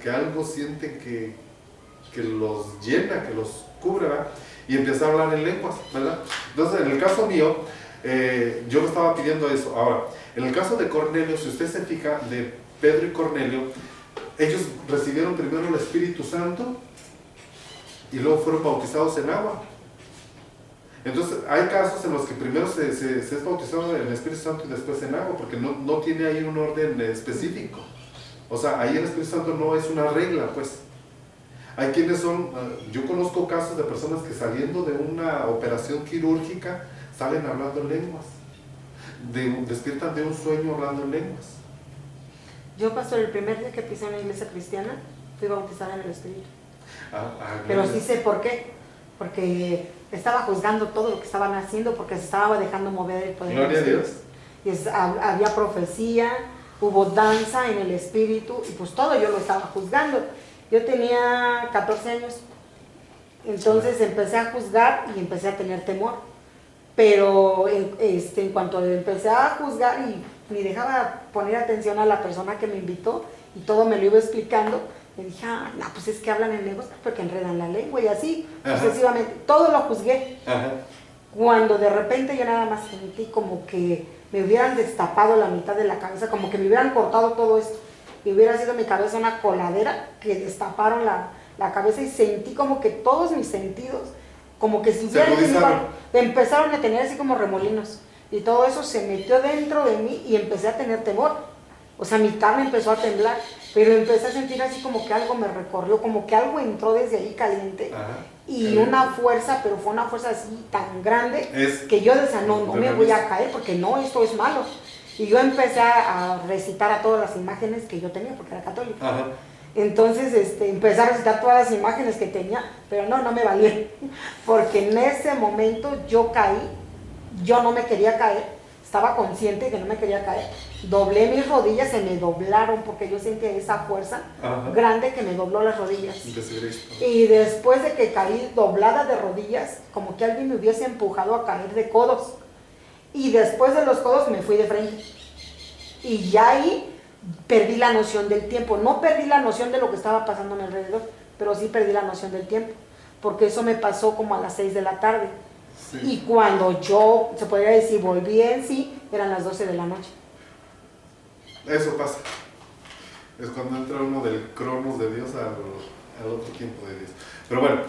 que algo sienten que los llena, que los cubre, ¿verdad? Y empieza a hablar en lenguas, ¿verdad? Entonces, en el caso mío, yo me estaba pidiendo eso. Ahora, en el caso de Cornelio, si usted se fija, de Pedro y Cornelio, ellos recibieron primero el Espíritu Santo y luego fueron bautizados en agua. Entonces, hay casos en los que primero se es bautizado en el Espíritu Santo y después en agua, porque no tiene ahí un orden específico. O sea, ahí el Espíritu Santo no es una regla, pues. Hay quienes son, yo conozco casos de personas que saliendo de una operación quirúrgica salen hablando en lenguas, despiertan de un sueño hablando en lenguas. Yo, pastor, el primer día que pisé en una iglesia cristiana, fui bautizada en el Espíritu. Pero sí sé por qué, porque estaba juzgando todo lo que estaban haciendo, porque se estaba dejando mover el poder. Gloria a Dios. Y había profecía, hubo danza en el Espíritu, y pues todo yo lo estaba juzgando. Yo tenía 14 años, entonces empecé a juzgar y empecé a tener temor. Pero en cuanto empecé a juzgar y ni dejaba poner atención a la persona que me invitó y todo me lo iba explicando, me dije, no, pues es que hablan en lenguas porque enredan la lengua y así, sucesivamente. Todo lo juzgué. Ajá. Cuando de repente yo nada más sentí como que me hubieran destapado la mitad de la cabeza, como que me hubieran cortado todo esto. Y hubiera sido mi cabeza una coladera que destaparon la cabeza y sentí como que todos mis sentidos, como que si empezaron a tener así como remolinos. Y todo eso se metió dentro de mí y empecé a tener temor. O sea, mi carne empezó a temblar, pero empecé a sentir así como que algo me recorrió, como que algo entró desde ahí caliente. Ajá. Y una fuerza, pero fue una fuerza así tan grande que yo decía, no me voy a caer porque no, esto es malo. Y yo empecé a recitar a todas las imágenes que yo tenía, porque era católica. Ajá. Entonces empecé a recitar todas las imágenes que tenía, pero no me valía, porque en ese momento yo caí, yo no me quería caer, estaba consciente que no me quería caer, doblé mis rodillas, se me doblaron, porque yo sentí esa fuerza grande que me dobló las rodillas. Y después de que caí doblada de rodillas, como que alguien me hubiese empujado a caer de codos. Y después de los codos me fui de frente. Y ya ahí perdí la noción del tiempo. No perdí la noción de lo que estaba pasando a mi alrededor, pero sí perdí la noción del tiempo. Porque eso me pasó como a las 6 de la tarde. Sí. Y cuando yo, se podría decir, volví en sí, eran las 12 de la noche. Eso pasa. Es cuando entra uno del cronos de Dios al otro tiempo de Dios. Pero bueno,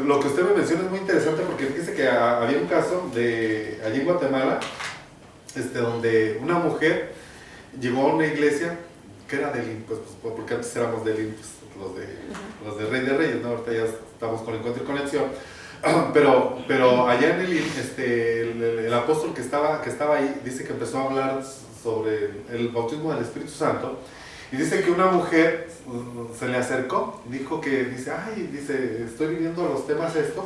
lo que usted me menciona es muy interesante, porque fíjese que había un caso allí en Guatemala, donde una mujer llegó a una iglesia que era del IN, pues, porque antes éramos del IN, pues, los de Rey de Reyes, ¿no? Ahorita ya estamos con Encuentro y Conexión. Pero allá en el IN, el apóstol que estaba ahí dice que empezó a hablar sobre el bautismo del Espíritu Santo. Y dice que una mujer se le acercó, dice, estoy viviendo los temas estos,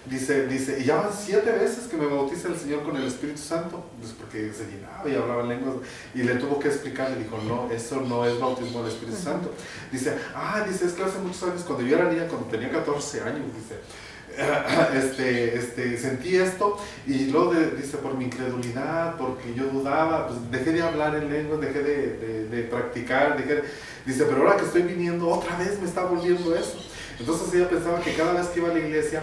dice, y ya van 7 veces que me bautiza el Señor con el Espíritu Santo, pues porque se llenaba y hablaba en lenguas, y le tuvo que explicar, le dijo, no, eso no es bautismo del Espíritu Santo. Dice, es que hace muchos años, cuando yo era niña, cuando tenía 14 años, dice, sentí esto, y luego dice, por mi incredulidad, porque yo dudaba, pues dejé de hablar en lenguas, dejé de practicar, dice, pero ahora que estoy viniendo otra vez me está volviendo eso. Entonces ella pensaba que cada vez que iba a la iglesia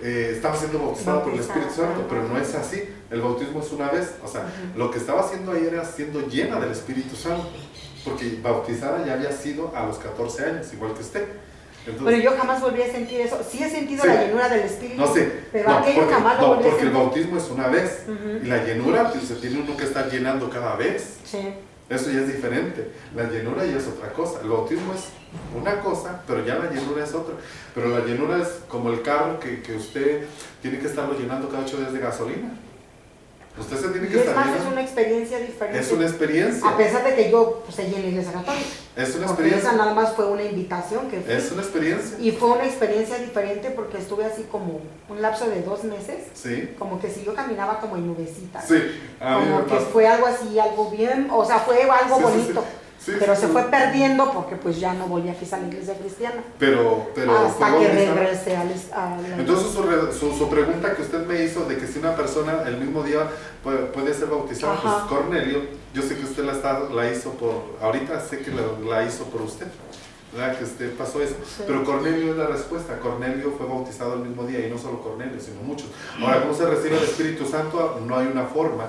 estaba siendo bautizada por el Espíritu Santo, pero no es así. El bautismo es una vez, o sea, lo que estaba haciendo ahí era siendo llena del Espíritu Santo, porque bautizada ya había sido a los 14 años, igual que usted. Entonces, pero yo jamás volví a sentir eso. Sí he sentido la llenura del Espíritu. No sé. Pero aquello jamás lo volví a sentir. Porque el bautismo es una vez. Y la llenura, pues, se tiene uno que estar llenando cada vez. Sí. Eso ya es diferente. La llenura ya es otra cosa. El bautismo es una cosa, pero ya la llenura es otra. Pero la llenura es como el carro que usted tiene que estarlo llenando cada 8 días de gasolina. Usted se tiene que estar llenando. Es una experiencia diferente. Es una experiencia. A pesar de que yo seguí en la iglesia católica. Es una experiencia. Esa nada más fue una invitación que fui. Es una experiencia. Y fue una experiencia diferente porque estuve así como un lapso de 2 meses. Sí. Como que si yo caminaba como en nubecitas. Sí. Como que fue algo así, algo bien, o sea, fue algo bonito. Pero se fue perdiendo porque pues ya no volví a pisar la iglesia cristiana. Pero hasta que regresé a la Entonces su pregunta que usted me hizo de que si una persona el mismo día puede ser bautizada, pues Cornelio, yo sé que usted la hizo ahorita sé que la hizo por usted. ¿verdad? Que pasó eso. Sí. Pero Cornelio es la respuesta. Cornelio fue bautizado el mismo día, y no solo Cornelio, sino muchos. Ahora, ¿cómo se recibe el Espíritu Santo? No hay una forma.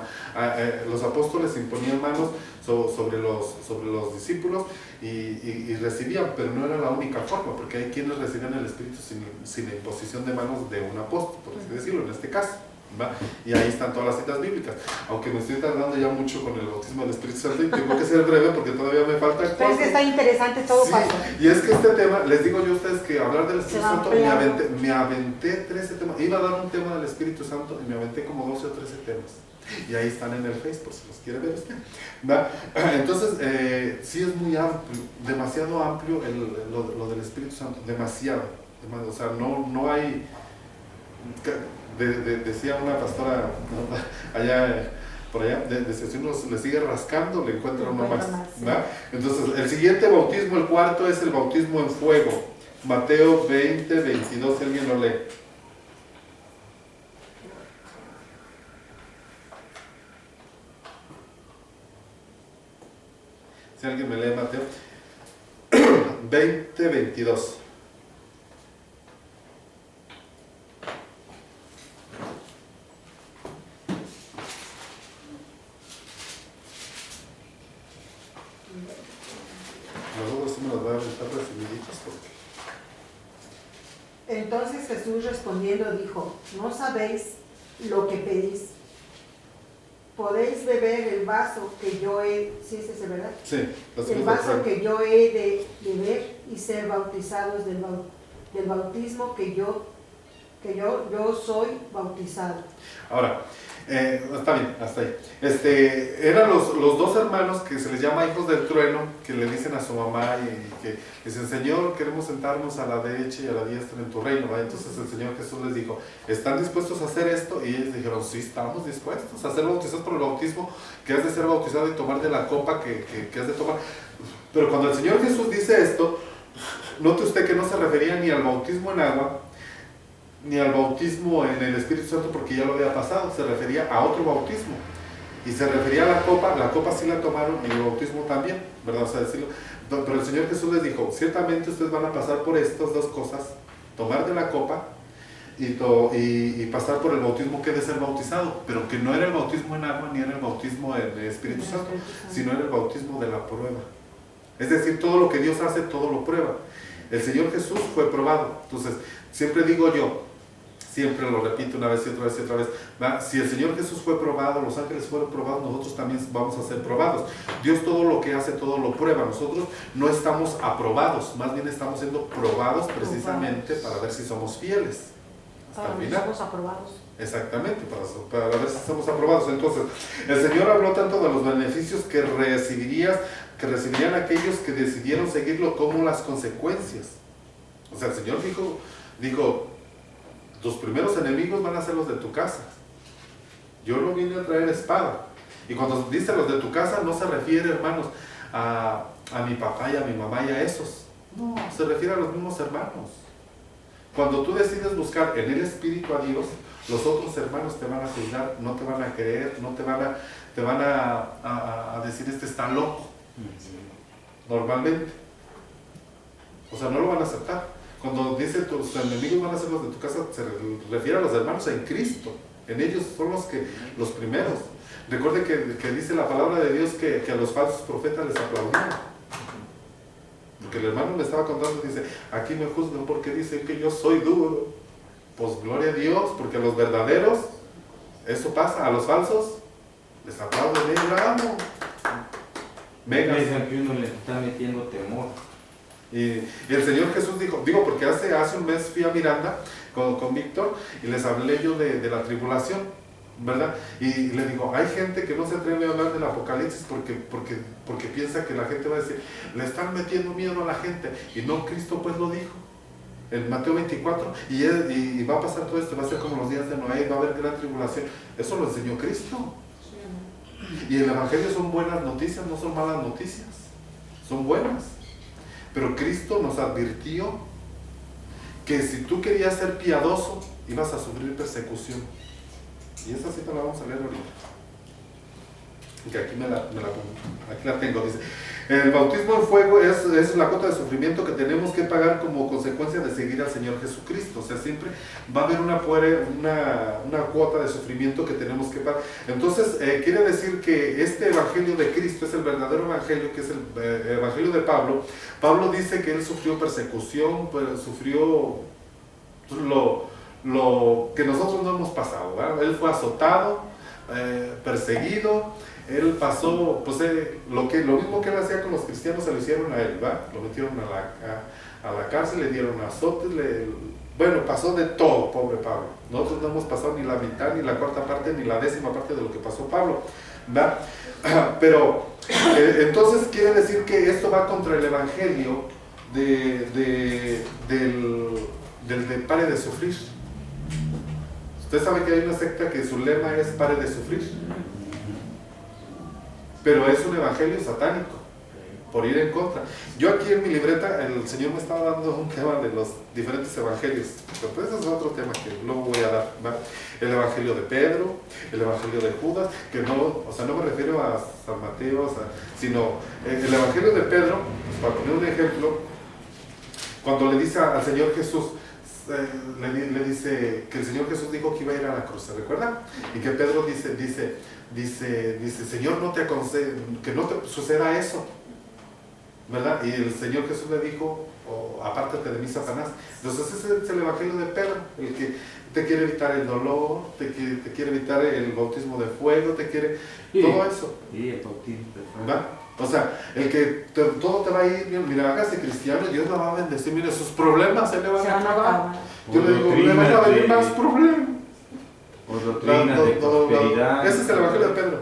Los apóstoles imponían manos sobre los discípulos y recibían, pero no era la única forma, porque hay quienes reciben el Espíritu sin la imposición de manos de un apóstol, por así decirlo, en este caso. ¿Va? Y ahí están todas las citas bíblicas, aunque me estoy tardando ya mucho con el bautismo del Espíritu Santo y tengo que ser breve porque todavía me falta Pero es que está interesante todo, sí, pastor. y es que este tema, les digo yo a ustedes que hablar del Espíritu Santo, ampliando. me aventé 13 temas, iba a dar un tema del Espíritu Santo y me aventé como 12 o 13 temas, y ahí están en el Face por si los quiere ver usted, ¿va? Entonces sí es muy amplio, demasiado amplio lo del Espíritu Santo, demasiado, o sea, no hay... decía una pastora allá, por allá, decía, si uno le sigue rascando, le encuentra uno más. Sí. Entonces, el siguiente bautismo, el cuarto, es el bautismo en fuego. Mateo 20, 22, si alguien lo lee. Si alguien me lee Mateo 20, 22. Nosotros sí me los voy a aventar recibiditos porque... Entonces Jesús respondiendo dijo, no sabéis lo que pedís. Podéis beber el vaso que yo he, ¿sí es ese, verdad? Sí, El vaso que yo he de beber y ser bautizados del bautismo que yo soy bautizado. Ahora, está bien, hasta ahí. Eran los dos hermanos que se les llama hijos del trueno, que le dicen a su mamá y que dicen, Señor, queremos sentarnos a la derecha y a la diestra en tu reino, ¿va? Entonces el Señor Jesús les dijo, ¿están dispuestos a hacer esto? Y ellos dijeron, sí, estamos dispuestos a ser bautizados por el bautismo, que has de ser bautizado y tomar de la copa que has de tomar. Pero cuando el Señor Jesús dice esto, note usted que no se refería ni al bautismo en agua, ni al bautismo en el Espíritu Santo, porque ya lo había pasado, se refería a otro bautismo, y se refería a la copa sí la tomaron, y el bautismo también, ¿verdad? O sea, decirlo. Pero el Señor Jesús les dijo, ciertamente ustedes van a pasar por estas dos cosas, tomar de la copa y pasar por el bautismo que es de ser bautizado, pero que no era el bautismo en agua, ni era el bautismo en el Espíritu Santo, sino era el bautismo de la prueba. Es decir, todo lo que Dios hace, todo lo prueba. El Señor Jesús fue probado. Entonces, siempre digo yo, siempre lo repito una vez y otra vez y otra vez, ¿va? Si el Señor Jesús fue probado, los ángeles fueron probados, nosotros también vamos a ser probados. Dios todo lo que hace, todo lo prueba. Nosotros no estamos aprobados, más bien estamos siendo probados precisamente para ver si somos fieles. Hasta el final. Somos aprobados. Exactamente, para ver si somos aprobados. Entonces, el Señor habló tanto de los beneficios que recibirían aquellos que decidieron seguirlo, como las consecuencias. O sea, el Señor dijo, tus primeros enemigos van a ser los de tu casa. Yo no vine a traer espada. Y cuando dice los de tu casa, no se refiere, hermanos, a mi papá y a mi mamá y a esos. No, se refiere a los mismos hermanos. Cuando tú decides buscar en el Espíritu a Dios, los otros hermanos te van a juzgar, no te van a creer, no te van a decir, este está loco. Normalmente. O sea, no lo van a aceptar. Cuando dice tus enemigos van a ser los de tu casa, se refiere a los hermanos en Cristo. En ellos son los primeros. Recuerde que dice la palabra de Dios que a los falsos profetas les aplaudían. Porque el hermano me estaba contando, dice, aquí me juzgan porque dicen que yo soy duro. Pues gloria a Dios, porque a los verdaderos, eso pasa, a los falsos, les aplauden, bravo. Venga. Piensan que uno le está metiendo temor. Y el Señor Jesús dijo, porque hace un mes fui a Miranda con Víctor y les hablé yo de la tribulación, ¿verdad? Y le digo, hay gente que no se atreve a hablar del Apocalipsis porque piensa que la gente va a decir, le están metiendo miedo a la gente. Y no, Cristo pues lo dijo en Mateo 24, y va a pasar todo esto, va a ser como los días de Noé, va a haber gran tribulación. Eso lo enseñó Cristo. Y el Evangelio son buenas noticias, no son malas noticias, son buenas. Pero Cristo nos advirtió que si tú querías ser piadoso, ibas a sufrir persecución. Y esa cita la vamos a leer ahorita. que aquí aquí la tengo, dice, el bautismo en fuego es la cuota de sufrimiento que tenemos que pagar como consecuencia de seguir al Señor Jesucristo. O sea, siempre va a haber una cuota de sufrimiento que tenemos que pagar. Entonces, quiere decir que este evangelio de Cristo es el verdadero evangelio, que es el evangelio de Pablo. Pablo dice que él sufrió persecución, sufrió lo que nosotros no hemos pasado, ¿verdad? Él fue azotado, perseguido. Él pasó, pues lo mismo que él hacía con los cristianos se lo hicieron a él, ¿va? Lo metieron a la cárcel, le dieron azotes, bueno, pasó de todo, pobre Pablo. Nosotros no hemos pasado ni la mitad, ni la cuarta parte, ni la décima parte de lo que pasó Pablo, ¿va? Pero, entonces quiere decir que esto va contra el evangelio del pare de sufrir. Usted sabe que hay una secta que su lema es pare de sufrir. Pero es un evangelio satánico, por ir en contra. Yo aquí en mi libreta, el Señor me estaba dando un tema de los diferentes evangelios, pero pues ese es otro tema que luego voy a dar, ¿va? El evangelio de Pedro, el evangelio de Judas, que no, o sea, no me refiero a San Mateo, sino el evangelio de Pedro, para poner un ejemplo, cuando le dice al Señor Jesús, le dice que el Señor Jesús dijo que iba a ir a la cruz, ¿se recuerda? Y que Pedro dice, Señor, no te aconsejo, que no te suceda eso, ¿verdad? Y el Señor Jesús le dijo, apártate de mí, Satanás. Entonces ese es el evangelio de Pedro, el que te quiere evitar el dolor, te quiere evitar el bautismo de fuego, te quiere, todo eso. Y el bautismo de fuego. ¿Verdad? O sea, el que todo te va a ir bien, mira, hágase cristiano, Dios la va a bendecir, mire, sus problemas se le van a acabar. Yo le digo, le van a venir más problemas. O doctrina de prosperidad. Ese es el evangelio de Pedro.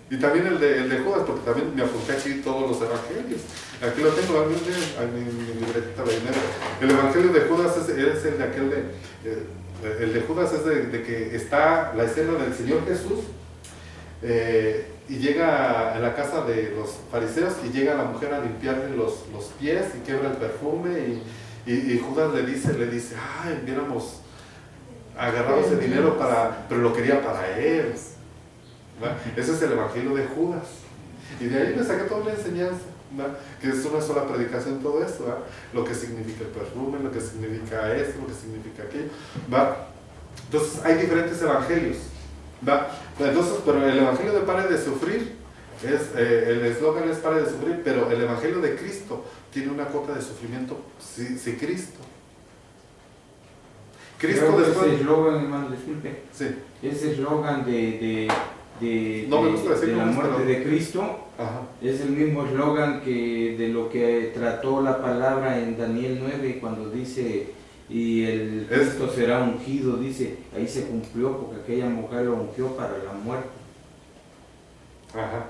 Y también el de Judas, porque también me apunté aquí todos los evangelios. Aquí lo tengo, en mi libretita de dinero. El evangelio de Judas es el de aquel el de Judas es de que está la escena del Señor Jesús y llega a la casa de los fariseos y llega la mujer a limpiarle los pies y quebra el perfume y Judas le dice, ay, hubiéramos agarrado ese dinero pero lo quería para él, ¿verdad? Ese es el evangelio de Judas, y de ahí me saqué toda la enseñanza, ¿verdad? Que es una sola predicación todo eso, ¿verdad? Lo que significa el perfume, lo que significa esto, lo que significa aquello, ¿verdad? Entonces hay diferentes evangelios, ¿verdad? Entonces, pero el evangelio de pare de sufrir el eslogan es pare de sufrir, pero el evangelio de Cristo tiene una cuota de sufrimiento si Cristo después... Ese eslogan, hermano, disculpe. Sí. Ese eslogan de la muerte de Cristo, ajá, es el mismo eslogan que de lo que trató la palabra en Daniel 9, cuando dice, y el Cristo será ungido, dice, ahí se cumplió porque aquella mujer lo ungió para la muerte. Ajá.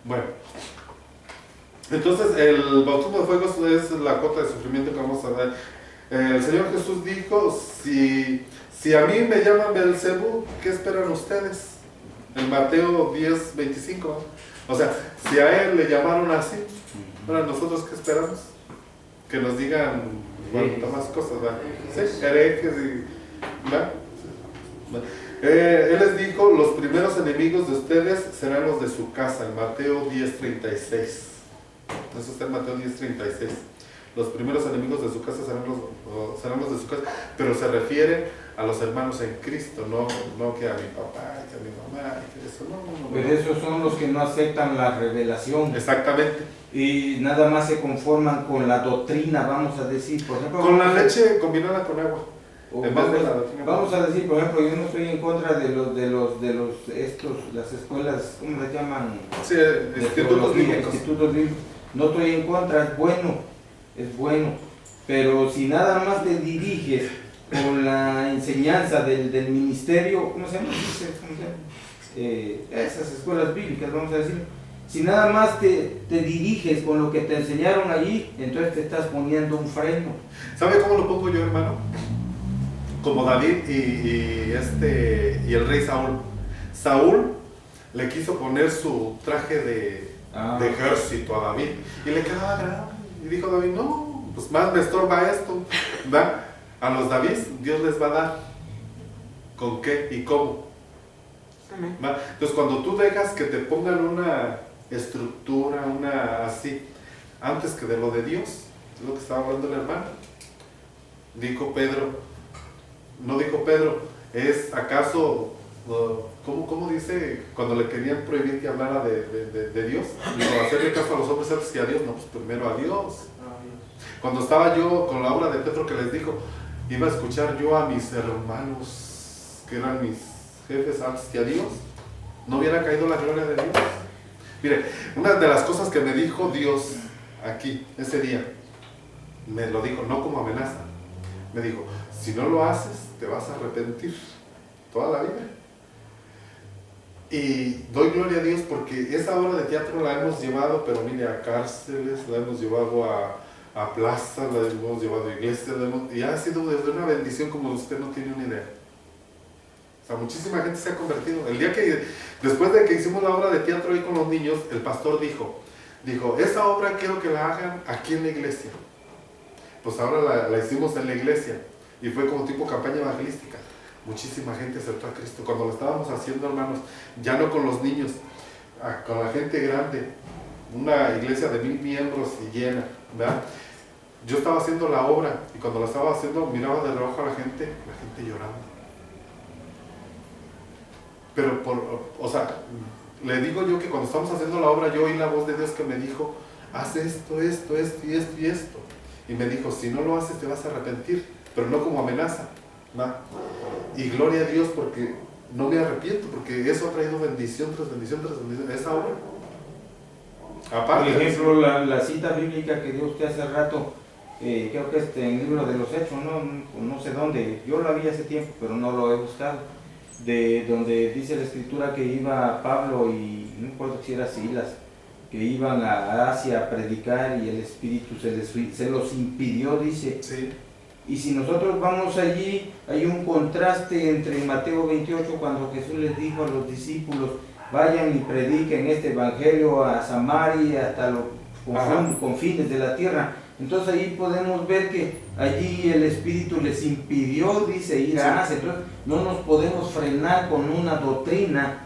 Bueno. Entonces, el bautismo de fuego es la cuota de sufrimiento que vamos a dar. El Señor Jesús dijo, si a mí me llaman Beelzebú, ¿qué esperan ustedes? En Mateo 10:25. O sea, si a él le llamaron así, ¿para nosotros qué esperamos? Que nos digan más cosas, ¿verdad? ¿Sí? Herejes y... ¿verdad? Él les dijo, los primeros enemigos de ustedes serán los de su casa, en Mateo 10:36. Eso está en Mateo 10:36. Los primeros enemigos de su casa serán los de su casa, pero se refiere a los hermanos en Cristo, no que a mi papá, que a mi mamá, que eso, no. Pero esos son los que no aceptan la revelación. Exactamente. Y nada más se conforman con la doctrina, vamos a decir, por ejemplo... Con la leche combinada con agua. Vamos a decir, por ejemplo, yo no estoy en contra de las escuelas, ¿cómo les llaman? Sí, institutos bíblicos. No estoy en contra, es bueno, pero si nada más te diriges con la enseñanza del ministerio, ¿cómo se llama? Esas escuelas bíblicas, vamos a decir, si nada más te diriges con lo que te enseñaron allí, entonces te estás poniendo un freno. ¿Sabe cómo lo pongo yo, hermano? Como David y el rey Saúl. Saúl le quiso poner su traje de ejército a David y le quedaba grande. Y dijo David, no, pues más me estorba esto, ¿va? A los David Dios les va a dar. ¿Con qué y cómo? Amén. ¿va? Entonces, cuando tú dejas que te pongan una estructura, una así, antes que de lo de Dios, es lo que estaba hablando el hermano. Dijo Pedro, no dijo Pedro, ¿es acaso, cómo dice, cuando le querían prohibir que hablara de Dios? Digo, hacerle caso a los hombres antes que a Dios, no, pues primero a Dios. Cuando estaba yo con la obra de Pedro que les dijo, iba a escuchar yo a mis hermanos, que eran mis jefes antes que a Dios, no hubiera caído la gloria de Dios. Mire, una de las cosas que me dijo Dios aquí, ese día, me lo dijo, no como amenaza, me dijo, si no lo haces, te vas a arrepentir toda la vida. Y doy gloria a Dios porque esa obra de teatro la hemos llevado, pero mire, a cárceles, la hemos llevado a plazas, la hemos llevado a iglesias, y ha sido de una bendición como usted no tiene una idea. O sea, muchísima gente se ha convertido. El día que, después de que hicimos la obra de teatro ahí con los niños, el pastor dijo, esa obra quiero que la hagan aquí en la iglesia. Pues ahora la hicimos en la iglesia y fue como tipo campaña evangelística. Muchísima gente aceptó a Cristo. Cuando lo estábamos haciendo, hermanos, ya no con los niños, con la gente grande, una iglesia de 1000 miembros y llena, ¿verdad? Yo estaba haciendo la obra y cuando la estaba haciendo miraba de reojo a la gente llorando. Pero o sea, le digo yo que cuando estamos haciendo la obra, yo oí la voz de Dios que me dijo, haz esto, esto, esto y esto y esto. Y me dijo, si no lo haces te vas a arrepentir, pero no como amenaza, ¿no? Y gloria a Dios porque no me arrepiento, porque eso ha traído bendición tras bendición tras bendición, esa obra. Aparte, por ejemplo, la cita bíblica que dio usted hace rato, creo que en el libro de los Hechos, no sé dónde, yo la vi hace tiempo, pero no lo he buscado, de donde dice la escritura que iba Pablo y no recuerdo si era Silas, que iban a Asia a predicar y el Espíritu se los impidió, dice. Sí. Y si nosotros vamos allí, hay un contraste entre Mateo 28, cuando Jesús les dijo a los discípulos, vayan y prediquen este evangelio a Samaria, hasta los confines de la tierra. Entonces ahí podemos ver que allí el Espíritu les impidió, dice, ir a Asia. Entonces no nos podemos frenar con una doctrina,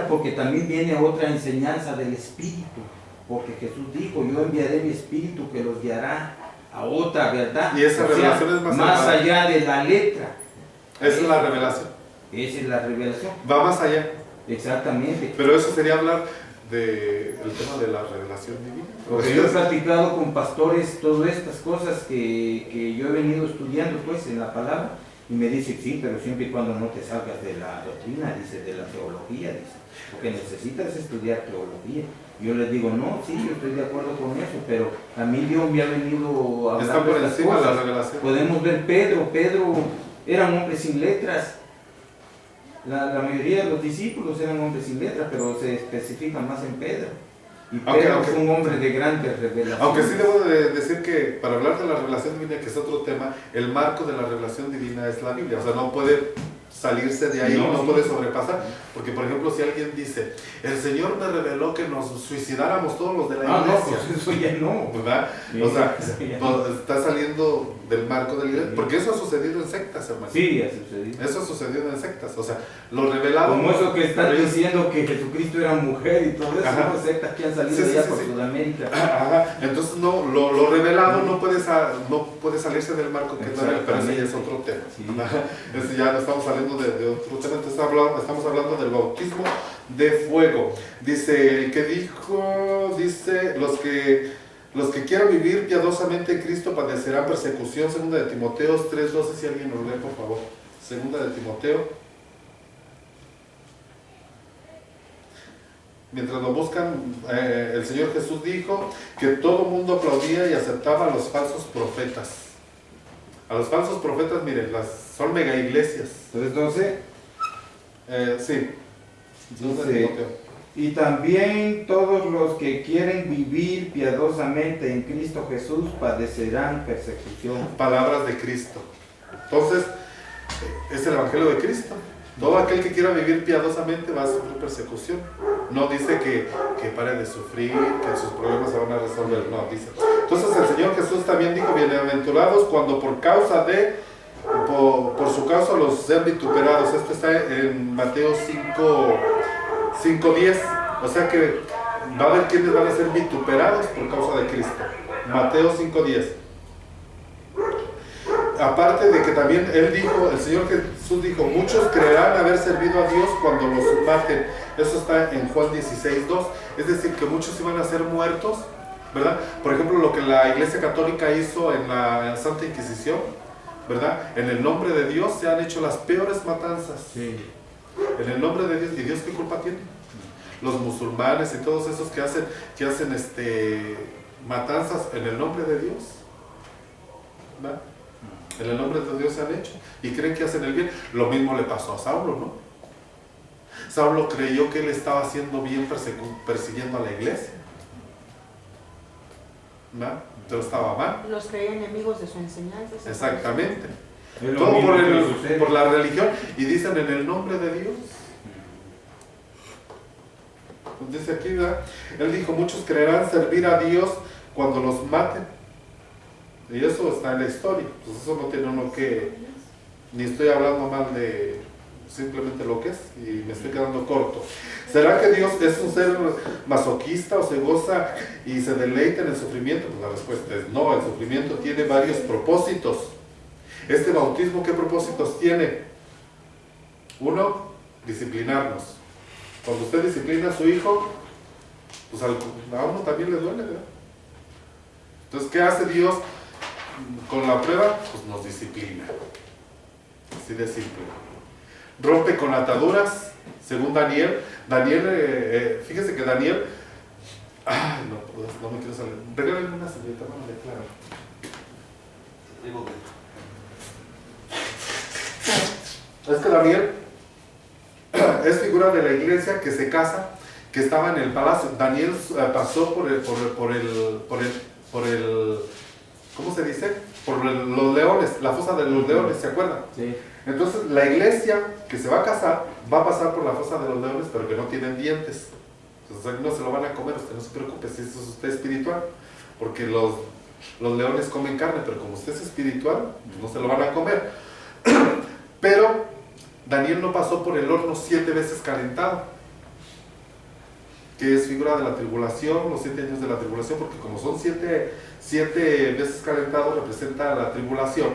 porque también viene otra enseñanza del Espíritu, porque Jesús dijo, yo enviaré mi Espíritu que los guiará a otra verdad. Y esa revelación es más allá de la letra. Esa es la revelación. Esa es la revelación. Va más allá. Exactamente. Pero eso sería hablar del tema de la revelación divina. Porque yo he platicado con pastores todas estas cosas que yo he venido estudiando pues en la palabra, y me dice, sí, pero siempre y cuando no te salgas de la doctrina, dice, de la teología, dice, porque necesitas estudiar teología. Yo les digo, no, sí, yo estoy de acuerdo con eso, pero a mí Dios me ha venido a hablar por de estas encima cosas. de la revelación. Podemos ver Pedro era un hombre sin letras. La mayoría de los discípulos eran hombres sin letras, pero se especifican más en Pedro. Y Pedro fue un hombre de grandes revelaciones. Aunque sí debo de decir que para hablar de la revelación divina, que es otro tema, el marco de la revelación divina es la Biblia. O sea, no puede salirse de ahí, no puede sobrepasar. Porque, por ejemplo, si alguien dice, el Señor me reveló que nos suicidáramos todos los de la iglesia. No, pues eso ya no. ¿Verdad? Sí, o sea, no. está saliendo del marco de la iglesia. Porque eso ha sucedido en sectas, hermano. Sí, ha sucedido. Eso ha sucedido en sectas. O sea, lo revelado. Como eso que están diciendo que Jesucristo era mujer y todo eso, ¿no? Sectas que han salido allá por Sudamérica. Ajá. Entonces, no, lo revelado no puede salirse del marco que es la Biblia, pero ese ya es otro tema. Sí. Ese ya no estamos saliendo de otro tema, entonces estamos hablando del bautismo de fuego. Dice, ¿qué dijo? Dice, los que quieran vivir piadosamente en Cristo padecerán persecución. Segunda de Timoteo 3:12, si alguien nos lee, por favor. Segunda de Timoteo. Mientras lo buscan, el Señor Jesús dijo que todo el mundo aplaudía y aceptaba a los falsos profetas. A los falsos profetas, miren, son mega iglesias. 3:12. Sí. Dice, y también todos los que quieren vivir piadosamente en Cristo Jesús padecerán persecución. Palabras de Cristo. Entonces, es el Evangelio de Cristo. Todo aquel que quiera vivir piadosamente va a sufrir persecución. No dice que pare de sufrir, que sus problemas se van a resolver. No, dice. Entonces el Señor Jesús también dijo, bienaventurados cuando por causa de por su causa los sean vituperados. Esto está en Mateo 5:10. O sea que va a haber quienes van a ser vituperados por causa de Cristo. Mateo 5:10. Aparte de que también él dijo, el Señor Jesús dijo, muchos creerán haber servido a Dios cuando los maten. Eso está en Juan 16:2. Es decir, que muchos iban a ser muertos, ¿verdad? Por ejemplo, lo que la Iglesia Católica hizo en la Santa Inquisición, ¿verdad? En el nombre de Dios se han hecho las peores matanzas. Sí. En el nombre de Dios. ¿Y Dios qué culpa tiene? Los musulmanes y todos esos que hacen matanzas en el nombre de Dios, ¿verdad? En el nombre de Dios se han hecho y creen que hacen el bien. Lo mismo le pasó a Saulo, ¿no? Saulo creyó que él estaba haciendo bien persiguiendo a la iglesia, ¿verdad? Pero estaba mal. Los creía enemigos de su enseñanza. Exactamente. Es lo Todo mismo que sucede. por la religión. Y dicen en el nombre de Dios. Pues dice aquí, ¿verdad? Él dijo, muchos creerán servir a Dios cuando los maten. Y eso está en la historia. Pues eso no tiene uno que... Ni estoy hablando mal de simplemente lo que es. Y me estoy quedando corto. ¿Será que Dios es un ser masoquista o se goza y se deleita en el sufrimiento? Pues la respuesta es no. El sufrimiento tiene varios propósitos. Este bautismo, ¿qué propósitos tiene? Uno, disciplinarnos. Cuando usted disciplina a su hijo, pues a uno también le duele, ¿verdad? Entonces, ¿qué hace Dios con la prueba? Pues nos disciplina. Así de simple. Rompe con ataduras, según Daniel. Fíjese que Daniel... Ay, no me quiero salir. Regálenme una servilleta, no me declaro. Es que Daniel es figura de la iglesia que se casa, que estaba en el palacio. Daniel pasó por el ¿cómo se dice? Por los leones, la fosa de los leones, ¿se acuerdan? Sí. Entonces la iglesia que se va a casar va a pasar por la fosa de los leones, pero que no tienen dientes. Entonces no se lo van a comer, usted no se preocupe, si eso es usted espiritual, porque los leones comen carne, pero como usted es espiritual, pues no se lo van a comer. Pero Daniel no pasó por el horno 7 veces calentado, que es figura de la tribulación, los 7 años de la tribulación, porque como son 7 veces calentado, representa la tribulación.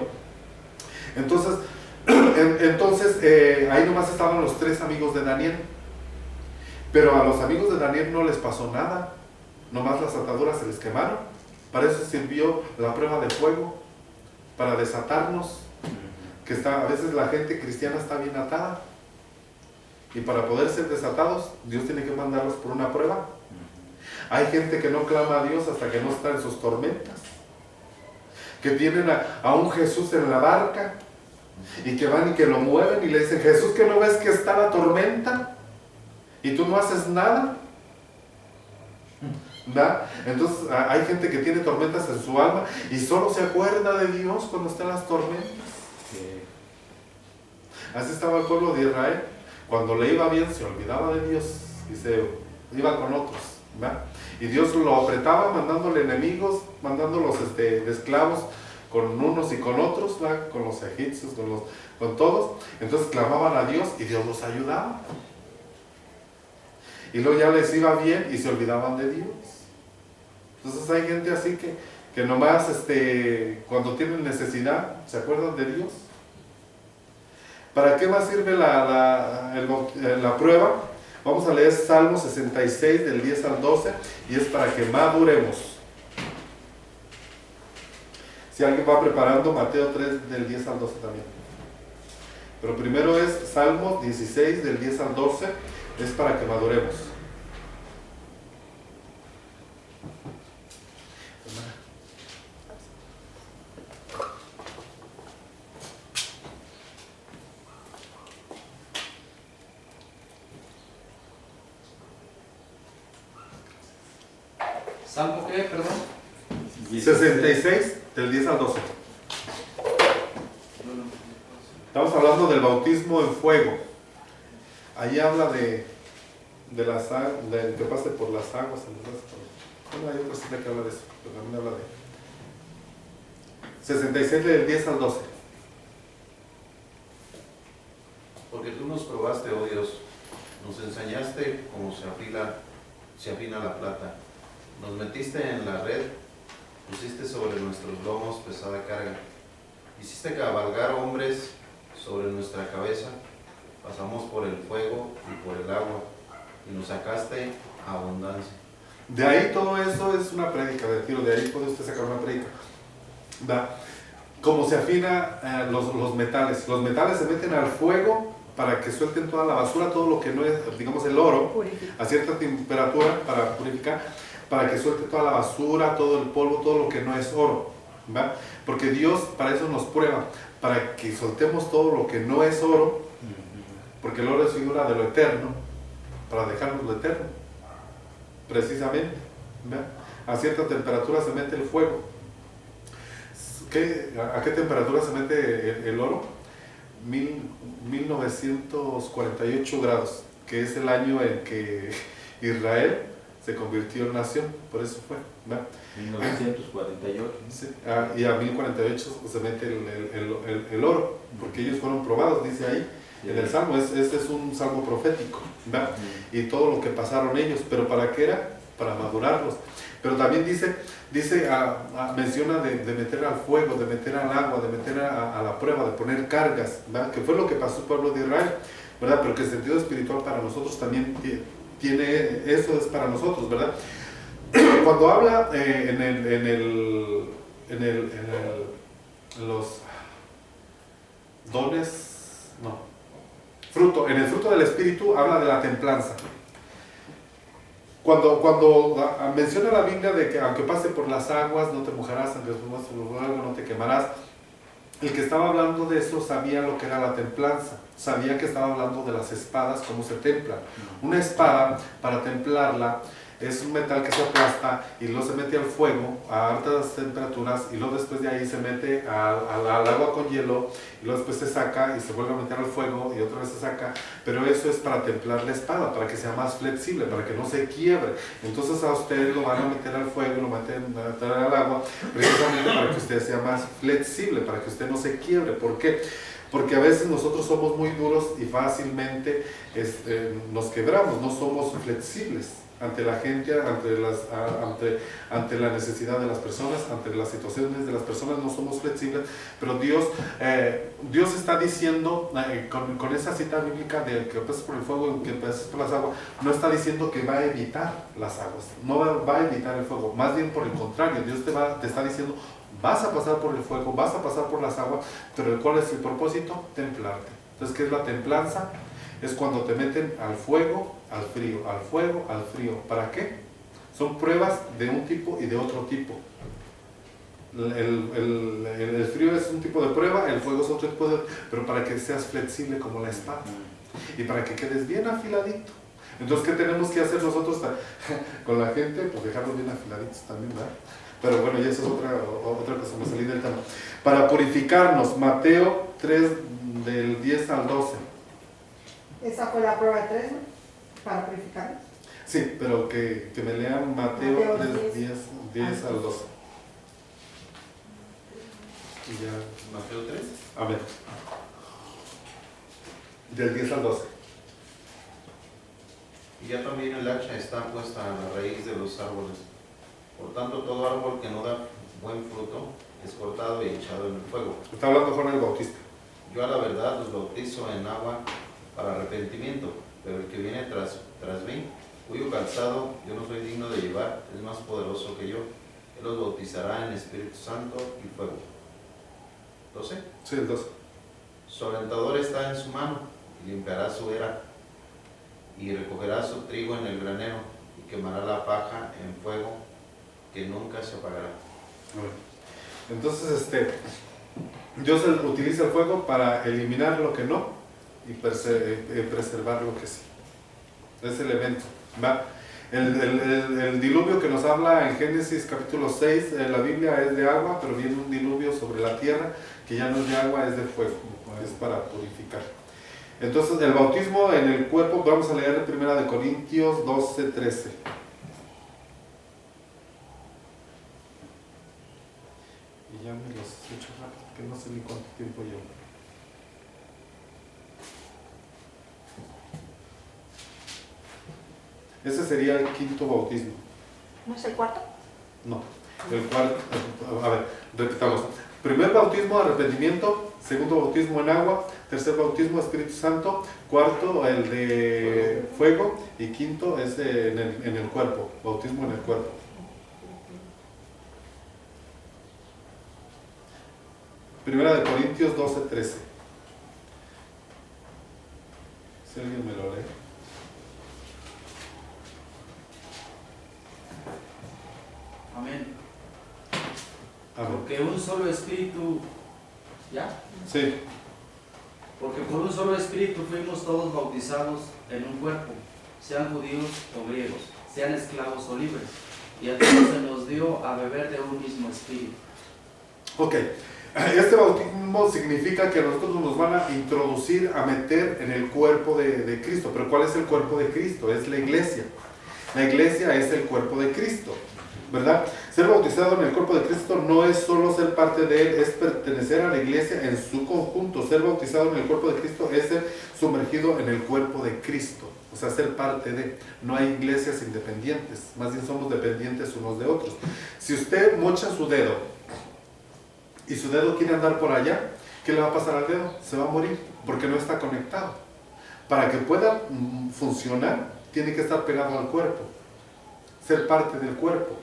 Entonces ahí nomás estaban los 3 amigos de Daniel, pero a los amigos de Daniel no les pasó nada, nomás las ataduras se les quemaron. Para eso sirvió la prueba de fuego, para desatarnos, que a veces la gente cristiana está bien atada, y para poder ser desatados, Dios tiene que mandarlos por una prueba. Hay gente que no clama a Dios hasta que no está en sus tormentas, que tienen a un Jesús en la barca, y que van y que lo mueven, y le dicen, Jesús, ¿que no ves que está la tormenta? Y tú no haces nada, ¿verdad? Entonces hay gente que tiene tormentas en su alma, y solo se acuerda de Dios cuando están las tormentas. Sí. Así estaba el pueblo de Israel. Cuando le iba bien se olvidaba de Dios y se iba con otros, ¿verdad? Y Dios lo apretaba mandándole enemigos, mandándolos de esclavos con unos y con otros, ¿verdad? Con los egipcios, con todos. Entonces clamaban a Dios y Dios los ayudaba. Y luego ya les iba bien y se olvidaban de Dios. Entonces hay gente así que nomás cuando tienen necesidad se acuerdan de Dios. ¿Para qué más sirve la prueba? Vamos a leer Salmo 66 del 10 al 12 y es para que maduremos. Si alguien va preparando, Mateo 3 del 10 al 12 también. Pero primero es Salmo 16 del 10 al 12, es para que maduremos. ¿Salmo qué? Perdón. 66 del 10 al 12. Estamos hablando del bautismo en fuego. Ahí habla de que pase por las aguas. Bueno, hay otra cita que habla de eso, pero también habla de 66 del 10 al 12. afilaste como se afina la plata. Nos metiste en la red, pusiste sobre nuestros lomos pesada carga. Hiciste cabalgar hombres sobre nuestra cabeza. Pasamos por el fuego y por el agua, y nos sacaste abundancia. De ahí todo eso es una prédica, de tiro, de ahí puede usted sacar una prédica. Como se afina los metales. Los metales se meten al fuego para que suelten toda la basura, todo lo que no es, digamos, el oro, a cierta temperatura para purificar, para que suelte toda la basura, todo el polvo, todo lo que no es oro. ¿Va? Porque Dios para eso nos prueba, para que soltemos todo lo que no es oro, porque el oro es figura de lo eterno, para dejarnos lo eterno, precisamente. ¿Va? A cierta temperatura se mete el fuego. ¿A qué temperatura se mete el oro? 1948 grados, que es el año en que Israel se convirtió en nación, por eso fue, ¿verdad? 1948. Sí. Y a 1048 se mete el oro, porque ellos fueron probados, dice ahí, en el Salmo. Este es un salmo profético, ¿verdad? Y todo lo que pasaron ellos, pero ¿para qué era? Para madurarlos. Pero también menciona de meter al fuego, de meter al agua, de meter a la prueba, de poner cargas, ¿verdad? Que fue lo que pasó al pueblo de Israel, ¿verdad? Pero que el sentido espiritual para nosotros también tiene, eso es para nosotros, ¿verdad? Cuando habla en los dones, no, fruto, en el fruto del espíritu habla de la templanza. Cuando menciona la Biblia de que aunque pase por las aguas no te mojarás, aunque pases por el fuego no te quemarás, el que estaba hablando de eso sabía lo que era la templanza, sabía que estaba hablando de las espadas, cómo se templan. Una espada, para templarla, es un metal que se aplasta y luego se mete al fuego a altas temperaturas, y luego después de ahí se mete al agua con hielo, y luego después se saca y se vuelve a meter al fuego y otra vez se saca. Pero eso es para templar la espada, para que sea más flexible, para que no se quiebre. Entonces a usted lo van a meter al fuego, lo meten a meter al agua, precisamente para que usted sea más flexible, para que usted no se quiebre. ¿Por qué? Porque a veces nosotros somos muy duros y fácilmente nos quebramos, no somos flexibles ante la gente, ante la necesidad de las personas, ante las situaciones de las personas, no somos flexibles. Pero Dios está diciendo, con esa cita bíblica de que pases por el fuego, que pases por las aguas, no está diciendo que va a evitar las aguas, no va a evitar el fuego, más bien por el contrario, Dios te está diciendo, vas a pasar por el fuego, vas a pasar por las aguas, pero ¿cuál es el propósito? Templarte. Entonces, ¿qué es la templanza? Es cuando te meten al fuego, al frío, al fuego, al frío. ¿Para qué? Son pruebas de un tipo y de otro tipo. El frío es un tipo de prueba, el fuego es otro tipo de... pero para que seas flexible como la espada y para que quedes bien afiladito. Entonces, ¿qué tenemos que hacer nosotros con la gente? Pues dejarlos bien afiladitos también, ¿verdad? Pero bueno, ya eso es otra cosa, me salí del tema. Para purificarnos, Mateo 3, del 10 al 12. Esa fue la prueba de 3, ¿no? Para purificarnos. Sí, pero que me lean Mateo 3, 10 al 12. Y ya. Mateo 3. Amén. Del 10 al 12. Y ya también el hacha está puesta a la raíz de los árboles. Por tanto, todo árbol que no da buen fruto es cortado y echado en el fuego. Está hablando Juan el Bautista. Yo a la verdad los bautizo en agua para arrepentimiento, pero el que viene tras mí, cuyo calzado yo no soy digno de llevar, es más poderoso que yo. Él los bautizará en Espíritu Santo y fuego. 12. Sí, el 12. Su alentador está en su mano, y limpiará su era, y recogerá su trigo en el granero, y quemará la paja en fuego, que nunca se apagará. Entonces, Dios utiliza el fuego para eliminar lo que no y preservar lo que sí. Es el evento, ¿va? El diluvio que nos habla en Génesis capítulo 6, la Biblia es de agua, pero viene un diluvio sobre la tierra que ya no es de agua, es de fuego, es para purificar. Entonces, el bautismo en el cuerpo, vamos a leer en 1 Corintios 12, 13. Y ya me los he hecho rápido, que no sé ni cuánto tiempo llevo. Ese sería el quinto bautismo. ¿No es el cuarto? No, el cuarto, a ver, repitamos. Primer bautismo, arrepentimiento. Segundo bautismo en agua. Tercer bautismo, Espíritu Santo. Cuarto, el de fuego. Y quinto es en el cuerpo, bautismo en el cuerpo. Primera de Corintios 12:13. Si alguien me lo lee. Amén. Amén. Porque un solo espíritu, ¿ya? Sí, Porque por un solo espíritu fuimos todos bautizados en un cuerpo, sean judíos o griegos, sean esclavos o libres, y a todos se nos dio a beber de un mismo espíritu. ok. Este bautismo significa que a nosotros nos van a introducir, a meter en el cuerpo de Cristo. Pero ¿cuál es el cuerpo de Cristo? Es la iglesia. La iglesia es el cuerpo de Cristo, ¿verdad? Ser bautizado en el cuerpo de Cristo no es solo ser parte de Él, es pertenecer a la iglesia en su conjunto. Ser bautizado en el cuerpo de Cristo es ser sumergido en el cuerpo de Cristo. O sea, ser parte de. No hay iglesias independientes, más bien somos dependientes unos de otros. Si usted mocha su dedo y su dedo quiere andar por allá, ¿qué le va a pasar al dedo? Se va a morir, porque no está conectado. Para que pueda funcionar, tiene que estar pegado al cuerpo, ser parte del cuerpo.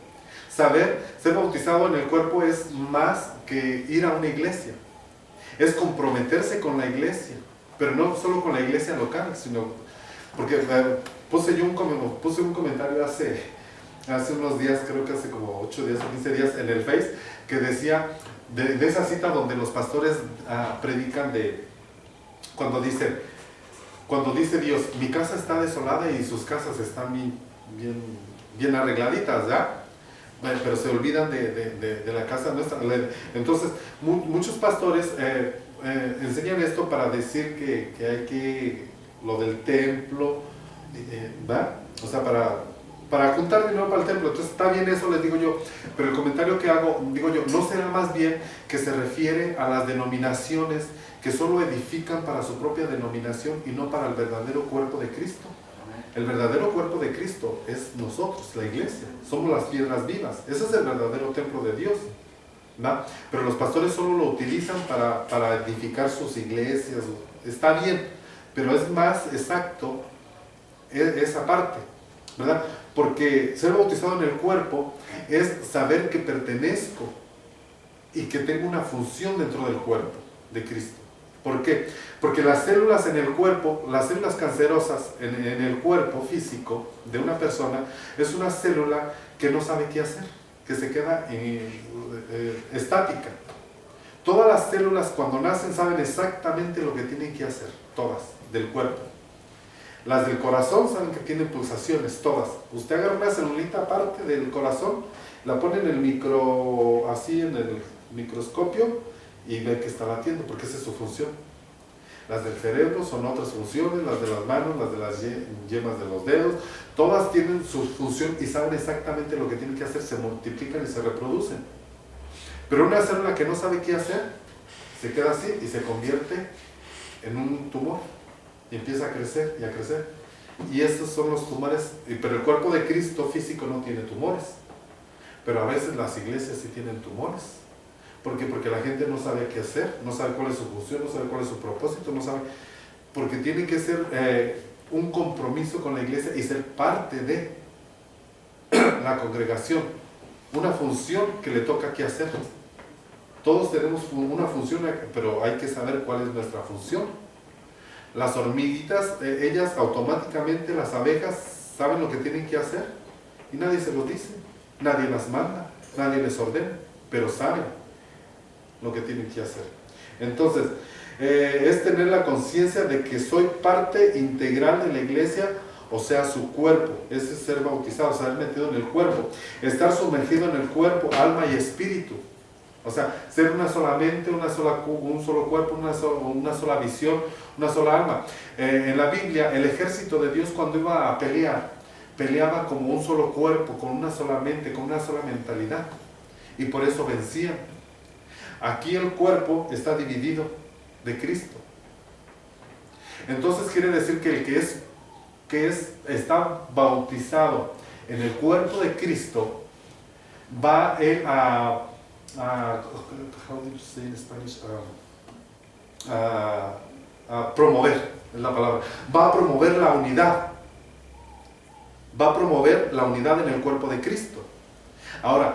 Ser bautizado en el cuerpo es más que ir a una iglesia, es comprometerse con la iglesia, pero no solo con la iglesia local, sino, porque puse un comentario hace unos días, creo que hace como 8 días o 15 días en el Face, que decía, de esa cita donde los pastores predican cuando dice Dios, mi casa está desolada y sus casas están bien arregladitas, ¿ya? Pero se olvidan de la casa nuestra. Entonces, muchos pastores enseñan esto para decir que hay que, lo del templo, ¿va? O sea, para juntar dinero para el templo. Entonces está bien eso, les digo yo, pero el comentario que hago, digo yo, ¿no será más bien que se refiere a las denominaciones que solo edifican para su propia denominación y no para el verdadero cuerpo de Cristo? El verdadero cuerpo de Cristo es nosotros, la iglesia, somos las piedras vivas, ese es el verdadero templo de Dios, ¿va? Pero los pastores solo lo utilizan para edificar sus iglesias, está bien, pero es más exacto esa parte, ¿verdad? Porque ser bautizado en el cuerpo es saber que pertenezco y que tengo una función dentro del cuerpo de Cristo. ¿Por qué? Porque las células en el cuerpo, las células cancerosas en el cuerpo físico de una persona, es una célula que no sabe qué hacer, que se queda estática. Todas las células cuando nacen saben exactamente lo que tienen que hacer, todas, del cuerpo. Las del corazón saben que tienen pulsaciones, todas. Usted agarra una celulita aparte del corazón, la pone en el microscopio y ve que está latiendo, porque esa es su función. Las del cerebro son otras funciones, las de las manos, las de las yemas de los dedos, todas tienen su función y saben exactamente lo que tienen que hacer, se multiplican y se reproducen. Pero una célula que no sabe qué hacer, se queda así y se convierte en un tumor. Y empieza a crecer y a crecer. Y estos son los tumores, pero el cuerpo de Cristo físico no tiene tumores. Pero a veces las iglesias sí tienen tumores. ¿Por qué? Porque la gente no sabe qué hacer, no sabe cuál es su función, no sabe cuál es su propósito, no sabe. Porque tiene que ser un compromiso con la iglesia y ser parte de la congregación. Una función que le toca qué hacer. Todos tenemos una función, pero hay que saber cuál es nuestra función. Las hormiguitas, ellas automáticamente, las abejas, saben lo que tienen que hacer y nadie se los dice, nadie las manda, nadie les ordena, pero saben lo que tienen que hacer. Entonces, es tener la conciencia de que soy parte integral de la iglesia, o sea, su cuerpo. Ese es ser bautizado, ser metido en el cuerpo, estar sumergido en el cuerpo, alma y espíritu. O sea, ser una sola mente, un solo cuerpo, una sola visión, una sola alma. En la Biblia, el ejército de Dios cuando iba a pelear, peleaba como un solo cuerpo, con una sola mente, con una sola mentalidad. Y por eso vencían. Aquí el cuerpo está dividido de Cristo. Entonces quiere decir que el que es que está bautizado en el cuerpo de Cristo va how do you say in Spanish? A promover, es la palabra. Va a promover la unidad. Va a promover la unidad en el cuerpo de Cristo. Ahora,